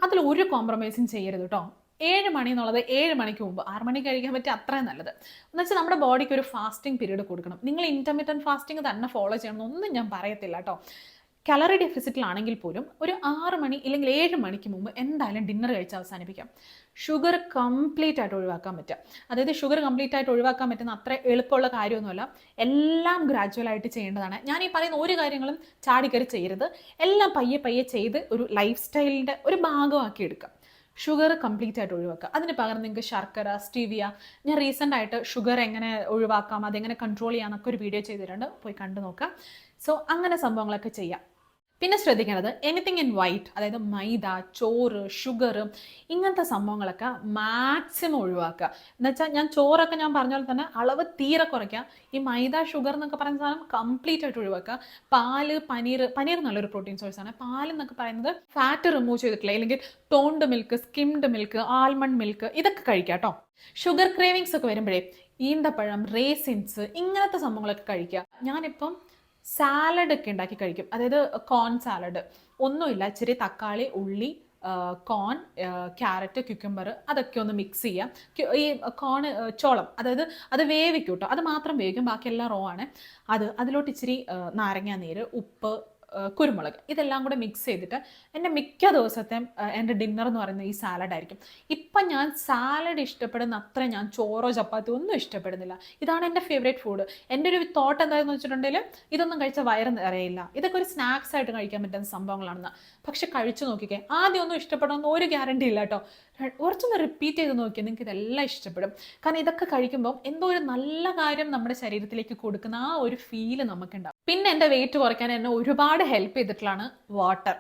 അതിൽ കോംപ്രമൈസും ചെയ്യരുത് കേട്ടോ. 7 മണി എന്നുള്ളത് 7 മണിക്ക് മുമ്പ്, 6 മണിക്ക് കഴിക്കാൻ പറ്റിയ അത്രയും നല്ലത്. എന്നുവെച്ചാൽ നമ്മുടെ ബോഡിക്ക് ഒരു ഫാസ്റ്റിംഗ് പീരീഡ് കൊടുക്കണം. നിങ്ങൾ ഇൻ്റർമിറ്റൻറ്റ് ഫാസ്റ്റിംഗ് തന്നെ ഫോളോ ചെയ്യണമെന്നൊന്നും ഞാൻ പറയത്തില്ല കേട്ടോ. കലറി ഡെഫിസിറ്റിലാണെങ്കിൽ പോലും ഒരു 6 മണി ഇല്ലെങ്കിൽ 7 മണിക്ക് മുമ്പ് എന്തായാലും ഡിന്നർ കഴിച്ച് അവസാനിപ്പിക്കാം. ഷുഗർ കംപ്ലീറ്റ് ആയിട്ട് ഒഴിവാക്കാൻ പറ്റുക, അതായത് ഷുഗർ കംപ്ലീറ്റ് ആയിട്ട് ഒഴിവാക്കാൻ പറ്റുന്ന അത്ര എളുപ്പമുള്ള കാര്യമൊന്നുമല്ല. എല്ലാം ഗ്രാജുവലായിട്ട് ചെയ്യേണ്ടതാണ്. ഞാൻ ഈ പറയുന്ന ഒരു കാര്യങ്ങളും ചാടിക്കറി ചെയ്യരുത്. എല്ലാം പയ്യെ ചെയ്ത് ഒരു ലൈഫ് സ്റ്റൈലിൻ്റെ ഒരു ഭാഗമാക്കി എടുക്കാം. ഷുഗർ കംപ്ലീറ്റ് ആയിട്ട് ഒഴിവാക്കുക. അതിന് പകരം നിങ്ങൾക്ക് ശർക്കര, സ്റ്റീവിയ, ഞാൻ റീസെൻ്റ് ആയിട്ട് ഷുഗർ എങ്ങനെ ഒഴിവാക്കാം, അതെങ്ങനെ കൺട്രോൾ ചെയ്യാമെന്നൊക്കെ ഒരു വീഡിയോ ചെയ്തിട്ടുണ്ട്, പോയി കണ്ടു നോക്കാം. സോ അങ്ങനെ സംഭവങ്ങളൊക്കെ ചെയ്യാം. പിന്നെ ശ്രദ്ധിക്കേണ്ടത് എനിത്തിങ് ഇൻ വൈറ്റ്, അതായത് മൈദ, ചോറ്, ഷുഗർ, ഇങ്ങനത്തെ സംഭവങ്ങളൊക്കെ മാക്സിമം ഒഴിവാക്കുക. എന്നുവെച്ചാൽ ഞാൻ ചോറൊക്കെ ഞാൻ പറഞ്ഞ പോലെ തന്നെ അളവ് തീരെ കുറയ്ക്കുക. ഈ മൈദ, ഷുഗർ എന്നൊക്കെ പറയുന്ന സാധനം കംപ്ലീറ്റ് ആയിട്ട് ഒഴിവാക്കുക. പാല്, പനീർ നല്ലൊരു പ്രോട്ടീൻ സോഴ്സ് ആണ്. പാൽ എന്നൊക്കെ പറയുന്നത് ഫാറ്റ് റിമൂവ് ചെയ്തിട്ടില്ല, അല്ലെങ്കിൽ toned milk, skimmed milk, almond milk ഇതൊക്കെ കഴിക്കുക കേട്ടോ. ഷുഗർ ക്രേവിങ്സ് ഒക്കെ വരുമ്പോഴേ ഈന്തപ്പഴം, റേസിൻസ് ഇങ്ങനത്തെ സംഭവങ്ങളൊക്കെ കഴിക്കുക. ഞാനിപ്പം സാലഡ് ഒക്കെ ഉണ്ടാക്കി കഴിക്കും. അതായത് കോൺ സാലഡ്, ഒന്നുമില്ല, ഇച്ചിരി തക്കാളി, ഉള്ളി, കോൺ, ക്യാരറ്റ്, ക്യുക്കമ്പർ അതൊക്കെ ഒന്ന് മിക്സ് ചെയ്യാം. ഈ കോൺ, ചോളം, അതായത് അത് വേവിക്കും കേട്ടോ, അത് മാത്രം വേവിക്കും, ബാക്കിയെല്ലാം റോ ആണ്. അതിലോട്ട് ഇച്ചിരി നാരങ്ങാ നീര്, ഉപ്പ്, കുരുമുളക് ഇതെല്ലാം കൂടെ മിക്സ് ചെയ്തിട്ട് എൻ്റെ മിക്ക ദിവസത്തെ എൻ്റെ ഡിന്നർ എന്ന് പറയുന്നത് ഈ സാലഡ് ആയിരിക്കും. ഇപ്പം ഞാൻ സാലഡ് ഇഷ്ടപ്പെടുന്ന അത്ര ഞാൻ ചോറോ ചപ്പാത്തിയോ ഒന്നും ഇഷ്ടപ്പെടുന്നില്ല. ഇതാണ് എൻ്റെ ഫേവറേറ്റ് ഫുഡ്. എൻ്റെ ഒരു തോട്ട് എന്താണെന്ന് വെച്ചിട്ടുണ്ടെങ്കിൽ ഇതൊന്നും കഴിച്ചാൽ വയറ് നിറയില്ല, ഇതൊക്കെ ഒരു സ്നാക്സ് ആയിട്ട് കഴിക്കാൻ പറ്റുന്ന സംഭവങ്ങളാണെന്ന്. പക്ഷെ കഴിച്ചു നോക്കിക്കേ, ആദ്യം ഒന്നും ഇഷ്ടപ്പെടണമെന്ന് ഒരു ഗ്യാരണ്ടി ഇല്ല കേട്ടോ. കുറച്ചൊന്ന് റിപ്പീറ്റ് ചെയ്ത് നോക്കിയാൽ നിങ്ങൾക്ക് ഇതെല്ലാം ഇഷ്ടപ്പെടും. കാരണം ഇതൊക്കെ കഴിക്കുമ്പോൾ എന്തോ ഒരു നല്ല കാര്യം നമ്മുടെ ശരീരത്തിലേക്ക് കൊടുക്കുന്ന ആ ഒരു ഫീല് നമുക്കുണ്ടാവും. പിന്നെ എൻ്റെ വെയിറ്റ് കുറയ്ക്കാൻ എന്നെ ഒരുപാട് ഹെൽപ്പ് ചെയ്തിട്ടുള്ളതാണ് വാട്ടർ.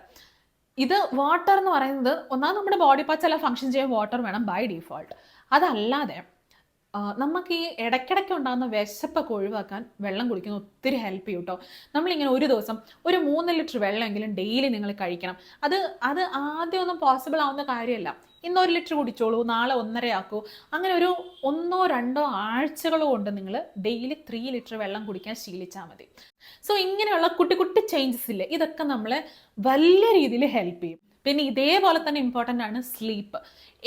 വാട്ടർ എന്ന് പറയുന്നത് ഒന്നാമത് നമ്മുടെ ബോഡി പാർട്സ് എല്ലാം ഫങ്ഷൻ ചെയ്യാൻ വാട്ടർ വേണം ബൈ ഡിഫോൾട്ട്. അതല്ലാതെ നമുക്ക് ഈ ഇടയ്ക്കിടയ്ക്ക് ഉണ്ടാകുന്ന വിശപ്പൊക്കെ ഒഴിവാക്കാൻ വെള്ളം കുടിക്കുന്ന ഒത്തിരി ഹെൽപ്പ് ചെയ്യും കേട്ടോ. നമ്മളിങ്ങനെ ഒരു ദിവസം ഒരു 3 ലിറ്റർ വെള്ളമെങ്കിലും ഡെയിലി നിങ്ങൾ കഴിക്കണം. അത് ആദ്യമൊന്നും പോസിബിൾ ആവുന്ന കാര്യമല്ല. ഇന്ന് 1 ലിറ്റർ കുടിച്ചോളൂ, നാളെ 1.5 ആക്കൂ. അങ്ങനെ ഒരു 1-2 ആഴ്ചകൾ കൊണ്ട് നിങ്ങൾ ഡെയിലി 3 ലിറ്റർ വെള്ളം കുടിക്കാൻ ശീലിച്ചാൽ മതി. സോ ഇങ്ങനെയുള്ള കുട്ടി കുട്ടി ചേഞ്ചസ് ഇല്ലേ, ഇതൊക്കെ നമ്മളെ വലിയ രീതിയിൽ ഹെൽപ്പ് ചെയ്യും. പിന്നെ ഇതേപോലെ തന്നെ ഇമ്പോർട്ടൻ്റ് ആണ് സ്ലീപ്പ്.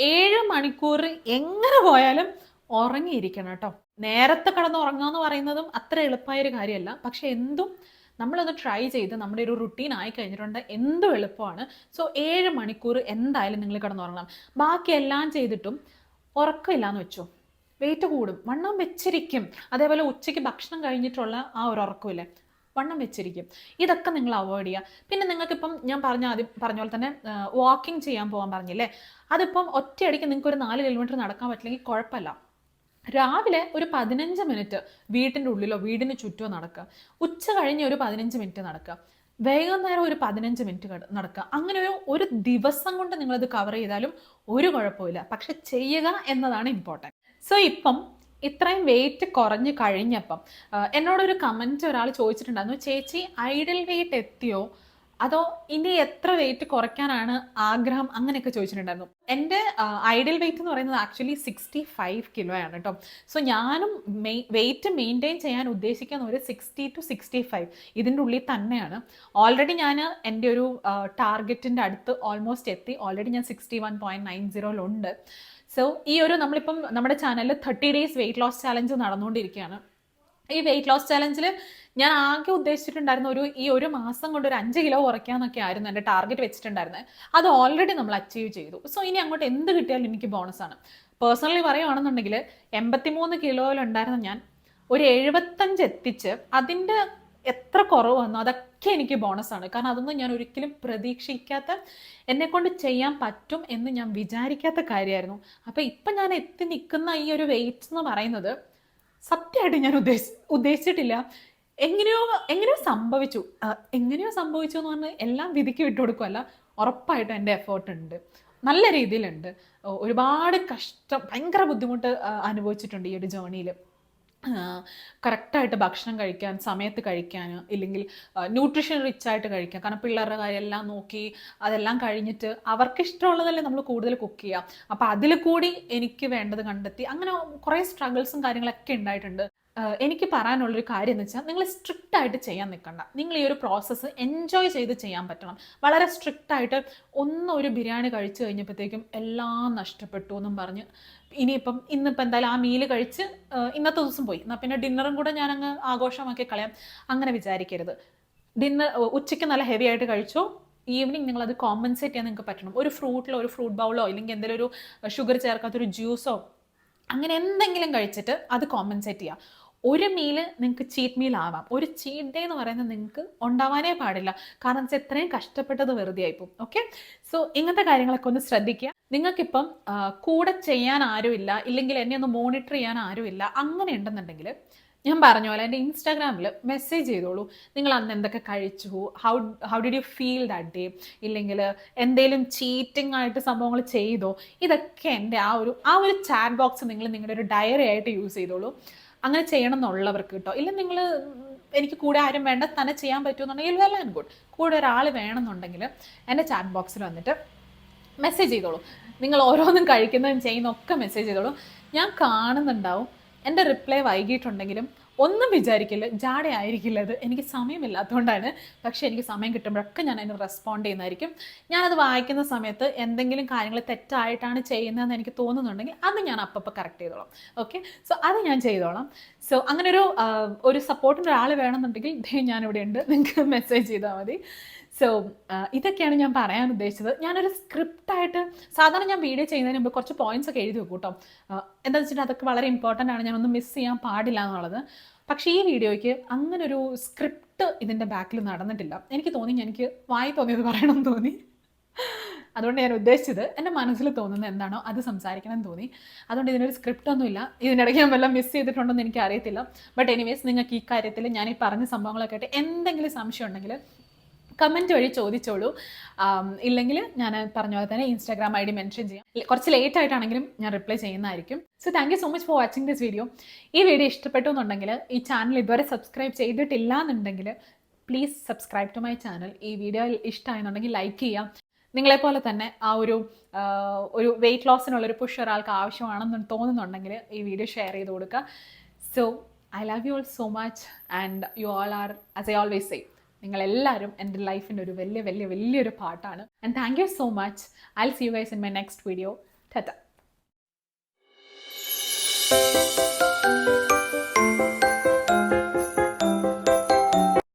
7 മണിക്കൂർ എങ്ങനെ പോയാലും ഉറങ്ങിയിരിക്കണം കേട്ടോ. നേരത്തെ കിടന്ന് ഉറങ്ങുക എന്ന് പറയുന്നതും അത്ര എളുപ്പമായൊരു കാര്യമല്ല. പക്ഷെ എന്തും നമ്മളൊന്ന് ട്രൈ ചെയ്ത് നമ്മുടെ ഒരു റുട്ടീൻ ആയി കഴിഞ്ഞിട്ടുണ്ട്, എന്തും എളുപ്പമാണ്. സോ 7 മണിക്കൂർ എന്തായാലും നിങ്ങൾ കിടന്നുറങ്ങണം. ബാക്കി എല്ലാം ചെയ്തിട്ടും ഉറക്കമില്ലാന്ന് വെച്ചോ, വെയിറ്റ് കൂടും, വണ്ണം വെച്ചിരിക്കും. അതേപോലെ ഉച്ചയ്ക്ക് ഭക്ഷണം കഴിഞ്ഞിട്ടുള്ള ആ ഒരു ഉറക്കമില്ലേ, വണ്ണം വെച്ചിരിക്കും. ഇതൊക്കെ നിങ്ങൾ അവോയ്ഡ് ചെയ്യുക. പിന്നെ നിങ്ങൾക്കിപ്പം ഞാൻ ആദ്യം പറഞ്ഞ പോലെ തന്നെ വാക്കിംഗ് ചെയ്യാൻ പോകാൻ പറഞ്ഞില്ലേ, അതിപ്പം ഒറ്റയടിക്ക് നിങ്ങൾക്ക് ഒരു 4 കിലോമീറ്റർ നടക്കാൻ പറ്റില്ലെങ്കിൽ കുഴപ്പമില്ല. രാവിലെ ഒരു 15 മിനിറ്റ് വീട്ടിൻ്റെ ഉള്ളിലോ വീടിന് ചുറ്റുമോ നടക്കുക, ഉച്ച കഴിഞ്ഞ് ഒരു 15 മിനിറ്റ് നടക്കുക, വൈകുന്നേരം ഒരു 15 മിനിറ്റ് നടക്കുക. അങ്ങനെ ഒരു ദിവസം കൊണ്ട് നിങ്ങളത് കവർ ചെയ്താലും ഒരു കുഴപ്പമില്ല. പക്ഷെ ചെയ്യുക എന്നതാണ് ഇമ്പോർട്ടൻറ്റ്. സോ ഇപ്പം ഇത്രയും വെയിറ്റ് കുറഞ്ഞ് കഴിഞ്ഞപ്പം എന്നോടൊരു കമൻറ്റ് ഒരാൾ ചോദിച്ചിട്ടുണ്ടായിരുന്നു, ചേച്ചി ഐഡിയൽ വെയിറ്റ് എത്തിയോ, അതോ ഇനി എത്ര വെയിറ്റ് കുറയ്ക്കാനാണ് ആഗ്രഹം, അങ്ങനെയൊക്കെ ചോദിച്ചിട്ടുണ്ടായിരുന്നു. എൻ്റെ ഐഡിയൽ വെയിറ്റ് എന്ന് പറയുന്നത് ആക്ച്വലി 65 കിലോ ആണ് കേട്ടോ. സോ ഞാനും വെയിറ്റ് മെയിൻറ്റെയിൻ ചെയ്യാൻ ഉദ്ദേശിക്കുന്ന ഒരു 60 to 65 ഇതിൻ്റെ ഉള്ളിൽ തന്നെയാണ്. ഓൾറെഡി ഞാൻ എൻ്റെ ഒരു ടാർഗറ്റിൻ്റെ അടുത്ത് ഓൾമോസ്റ്റ് എത്തി. ഓൾറെഡി ഞാൻ 61.90 സോ ഈ നമ്മളിപ്പം നമ്മുടെ ചാനലിൽ 30 days വെയിറ്റ് ലോസ് ചാലഞ്ച് നടന്നുകൊണ്ടിരിക്കുകയാണ്. ഈ വെയിറ്റ് ലോസ് ചാലഞ്ചിൽ ഞാൻ ആകെ ഉദ്ദേശിച്ചിട്ടുണ്ടായിരുന്ന ഈ ഒരു മാസം കൊണ്ട് ഒരു 5 കിലോ കുറയ്ക്കാന്നൊക്കെ ആയിരുന്നു എൻ്റെ ടാർഗറ്റ് വെച്ചിട്ടുണ്ടായിരുന്നത്. അത് ഓൾറെഡി നമ്മൾ അച്ചീവ് ചെയ്തു. സോ ഇനി അങ്ങോട്ട് എന്ത് കിട്ടിയാലും എനിക്ക് ബോണസാണ്. പേഴ്സണലി പറയുകയാണെന്നുണ്ടെങ്കിൽ 83 കിലോയിലുണ്ടായിരുന്ന ഞാൻ ഒരു 75 എത്തിച്ച് അതിൻ്റെ എത്ര കുറവ് വന്നു അതൊക്കെ എനിക്ക് ബോണസാണ്. കാരണം അതൊന്നും ഞാൻ ഒരിക്കലും പ്രതീക്ഷിക്കാത്ത, എന്നെക്കൊണ്ട് ചെയ്യാൻ പറ്റും എന്ന് ഞാൻ വിചാരിക്കാത്ത കാര്യമായിരുന്നു. അപ്പോൾ ഇപ്പം ഞാൻ എത്തി നിൽക്കുന്ന ഈ ഒരു വെയിറ്റ് എന്ന് പറയുന്നത് സത്യമായിട്ട് ഞാൻ ഉദ്ദേശിച്ചിട്ടില്ല. എങ്ങനെയോ സംഭവിച്ചു എന്ന് പറഞ്ഞാൽ എല്ലാം വിധിക്ക് വിട്ടുകൊടുക്കുമല്ല, ഉറപ്പായിട്ടും എൻ്റെ എഫേർട്ട് ഉണ്ട്, നല്ല രീതിയിലുണ്ട്. ഒരുപാട് കഷ്ടം, ഭയങ്കര ബുദ്ധിമുട്ട് അനുഭവിച്ചിട്ടുണ്ട് ഈ ഒരു ജേർണിയിൽ. കറക്റ്റായിട്ട് ഭക്ഷണം കഴിക്കാൻ, സമയത്ത് കഴിക്കാൻ, ഇല്ലെങ്കിൽ ന്യൂട്രീഷൻ റിച്ച് ആയിട്ട് കഴിക്കാം. കാരണം പിള്ളേരുടെ കാര്യം എല്ലാം നോക്കി അതെല്ലാം കഴിഞ്ഞിട്ട് അവർക്ക് ഇഷ്ടമുള്ളതല്ലേ നമ്മൾ കൂടുതൽ കുക്ക് ചെയ്യാം. അപ്പോൾ അതിൽ കൂടി എനിക്ക് വേണ്ടത് കണ്ടെത്തി. അങ്ങനെ കുറേ സ്ട്രഗിൾസും കാര്യങ്ങളൊക്കെ ഉണ്ടായിട്ടുണ്ട്. എനിക്ക് പറയാനുള്ളൊരു കാര്യം എന്ന് വെച്ചാൽ, നിങ്ങൾ സ്ട്രിക്റ്റ് ആയിട്ട് ചെയ്യാൻ നിൽക്കണ്ട. നിങ്ങൾ ഈ ഒരു പ്രോസസ്സ് എൻജോയ് ചെയ്ത് ചെയ്യാൻ പറ്റണം. വളരെ സ്ട്രിക്റ്റ് ആയിട്ട് ഒരു ബിരിയാണി കഴിച്ചു കഴിഞ്ഞപ്പോഴത്തേക്കും എല്ലാം നഷ്ടപ്പെട്ടു എന്നും പറഞ്ഞ് ഇന്നിപ്പോൾ എന്തായാലും ആ മീല് കഴിച്ച് ഇന്നത്തെ ദിവസം പോയി, എന്നാൽ പിന്നെ ഡിന്നറും കൂടെ ഞാനങ്ങ് ആഘോഷമാക്കി കളയാം, അങ്ങനെ വിചാരിക്കരുത്. ഉച്ചയ്ക്ക് നല്ല ഹെവി ആയിട്ട് കഴിച്ചോ, ഈവനിങ് നിങ്ങളത് കോമ്പൻസേറ്റ് ചെയ്യാൻ നിങ്ങൾക്ക് പറ്റണം. ഒരു ഫ്രൂട്ട് ബൗളോ ഇല്ലെങ്കിൽ എന്തെങ്കിലും ഒരു ഷുഗർ ചേർക്കാത്തൊരു ജ്യൂസോ അങ്ങനെ എന്തെങ്കിലും കഴിച്ചിട്ട് അത് കോമ്പൻസേറ്റ് ചെയ്യുക. ഒരു മീല് നിങ്ങൾക്ക് ചീറ്റ് മീൽ ആവാം. ഒരു ചീറ്റ് ഡേ എന്ന് പറയുന്നത് നിങ്ങൾക്ക് ഉണ്ടാവാനേ പാടില്ല. കാരണം വെച്ചാൽ എത്രയും കഷ്ടപ്പെട്ടത് വെറുതെ ആയിപ്പോവും. ഓക്കെ, സോ ഇങ്ങനത്തെ കാര്യങ്ങളൊക്കെ ഒന്ന് ശ്രദ്ധിക്കുക. നിങ്ങൾക്കിപ്പം കൂടെ ചെയ്യാൻ ആരുമില്ല, ഇല്ലെങ്കിൽ എന്നെ ഒന്ന് മോണിറ്റർ ചെയ്യാൻ ആരുമില്ല, അങ്ങനെ ഉണ്ടെന്നുണ്ടെങ്കിൽ ഞാൻ പറഞ്ഞ പോലെ എൻ്റെ ഇൻസ്റ്റാഗ്രാമിൽ മെസ്സേജ് ചെയ്തോളൂ. നിങ്ങൾ അന്ന് എന്തൊക്കെ കഴിച്ചു, how did you feel that day, ഇല്ലെങ്കിൽ എന്തെങ്കിലും ചീറ്റിംഗ് ആയിട്ട് സംഭവങ്ങൾ ചെയ്തോ, ഇതൊക്കെ എൻ്റെ ആ ഒരു ചാറ്റ് ബോക്സ് നിങ്ങൾ നിങ്ങളുടെ ഒരു ഡയറി ആയിട്ട് യൂസ് ചെയ്തോളൂ. അങ്ങനെ ചെയ്യണം എന്നുള്ളവർക്ക് കേട്ടോ. ഇല്ല നിങ്ങൾ എനിക്ക് കൂടെ ആരും വേണ്ട, തന്നെ ചെയ്യാൻ പറ്റുമെന്നുണ്ടെങ്കിൽ വെൽ ആൻഡ് ഗുഡ്. കൂടെ ഒരാൾ വേണമെന്നുണ്ടെങ്കിൽ എൻ്റെ ചാറ്റ് ബോക്സിൽ വന്നിട്ട് മെസ്സേജ് ചെയ്തോളൂ. നിങ്ങൾ ഓരോന്നും കഴിക്കുന്നതും ചെയ്യുന്നതൊക്കെ മെസ്സേജ് ചെയ്തോളൂ. ഞാൻ കാണുന്നുണ്ടാവും. എൻ്റെ റിപ്ലൈ വൈകിട്ടുണ്ടെങ്കിലും ഒന്നും വിചാരിക്കില്ല, ജാടയായിരിക്കില്ല അത്, എനിക്ക് സമയമില്ലാത്തതുകൊണ്ടാണ്. പക്ഷേ എനിക്ക് സമയം കിട്ടുമ്പോഴൊക്കെ ഞാൻ അതിന് റെസ്പോണ്ട് ചെയ്യുന്നതായിരിക്കും. ഞാനത് വായിക്കുന്ന സമയത്ത് എന്തെങ്കിലും കാര്യങ്ങൾ തെറ്റായിട്ടാണ് ചെയ്യുന്നതെന്ന് എനിക്ക് തോന്നുന്നുണ്ടെങ്കിൽ അത് ഞാൻ അപ്പം കറക്റ്റ് ചെയ്തോളാം. ഓക്കെ, സോ അത് ഞാൻ ചെയ്തോളാം. സോ അങ്ങനെ ഒരു സപ്പോർട്ടിന് ഒരാൾ വേണമെന്നുണ്ടെങ്കിൽ ഞാനിവിടെ ഉണ്ട്, നിങ്ങൾക്ക് മെസ്സേജ് ചെയ്താൽ മതി. സോ ഇതൊക്കെയാണ് ഞാൻ പറയാൻ ഉദ്ദേശിച്ചത്. ഞാനൊരു സ്ക്രിപ്റ്റായിട്ട് സാധാരണ ഞാൻ വീഡിയോ ചെയ്യുന്നതിന് മുമ്പ് കുറച്ച് പോയിന്റ്സ് ഒക്കെ എഴുതി വെക്കും കേട്ടോ. എന്താണെന്ന് വെച്ചിട്ടുണ്ടെങ്കിൽ അതൊക്കെ വളരെ ഇമ്പോർട്ടൻ്റ് ആണ്, ഞാനൊന്നും മിസ് ചെയ്യാൻ പാടില്ല എന്നുള്ളത്. പക്ഷേ ഈ വീഡിയോയ്ക്ക് അങ്ങനൊരു സ്ക്രിപ്റ്റ് ഇതിൻ്റെ ബാക്കിൽ നടന്നിട്ടില്ല. എനിക്ക് വായി തോന്നിയത് പറയണമെന്ന് തോന്നി. അതുകൊണ്ട് ഞാൻ ഉദ്ദേശിച്ചത് എൻ്റെ മനസ്സിൽ തോന്നുന്നത് എന്താണോ അത് സംസാരിക്കണം എന്ന് തോന്നി. അതുകൊണ്ട് ഇതിനൊരു സ്ക്രിപ്റ്റ് ഒന്നുമില്ല. ഇതിനിടയ്ക്ക് ഞാൻ വല്ലതും മിസ് ചെയ്തിട്ടുണ്ടോ എന്ന് എനിക്ക് അറിയത്തില്ല. ബട്ട് എനിവേസ്, നിങ്ങൾക്ക് ഈ കാര്യത്തിൽ ഞാൻ ഈ പറഞ്ഞ സംഭവങ്ങളൊക്കെ ആയിട്ട് എന്തെങ്കിലും സംശയം ഉണ്ടെങ്കിൽ കമൻറ്റ് വഴി ചോദിച്ചോളൂ. ഇല്ലെങ്കിൽ ഞാൻ പറഞ്ഞ പോലെ തന്നെ ഇൻസ്റ്റാഗ്രാം ID മെൻഷൻ ചെയ്യാം. കുറച്ച് ലേറ്റ് ആയിട്ടാണെങ്കിലും ഞാൻ റിപ്ലൈ ചെയ്യുന്നതായിരിക്കും. So thank you so much for watching this video. ഈ വീഡിയോ ഇഷ്ടപ്പെട്ടു എന്നുണ്ടെങ്കിൽ, ഈ ചാനൽ ഇതുവരെ സബ്സ്ക്രൈബ് ചെയ്തിട്ടില്ല എന്നുണ്ടെങ്കിൽ please subscribe to my channel. ഈ വീഡിയോ ഇഷ്ടമായെന്നുണ്ടെങ്കിൽ ലൈക്ക് ചെയ്യാം. നിങ്ങളെപ്പോലെ തന്നെ ഒരു വെയിറ്റ് ലോസിനുള്ളൊരു പുഷ് ഒരാൾക്ക് ആവശ്യമാണെന്ന് തോന്നുന്നുണ്ടെങ്കിൽ ഈ വീഡിയോ ഷെയർ ചെയ്ത് കൊടുക്കുക. So I love you all so much and you all are, as I always say, നിങ്ങളെല്ലാവരും എൻ്റെ ലൈഫിൻ്റെ ഒരു വലിയൊരു പാർട്ടാണ്. And thank you so much. I will see you guys in my next video. Tata.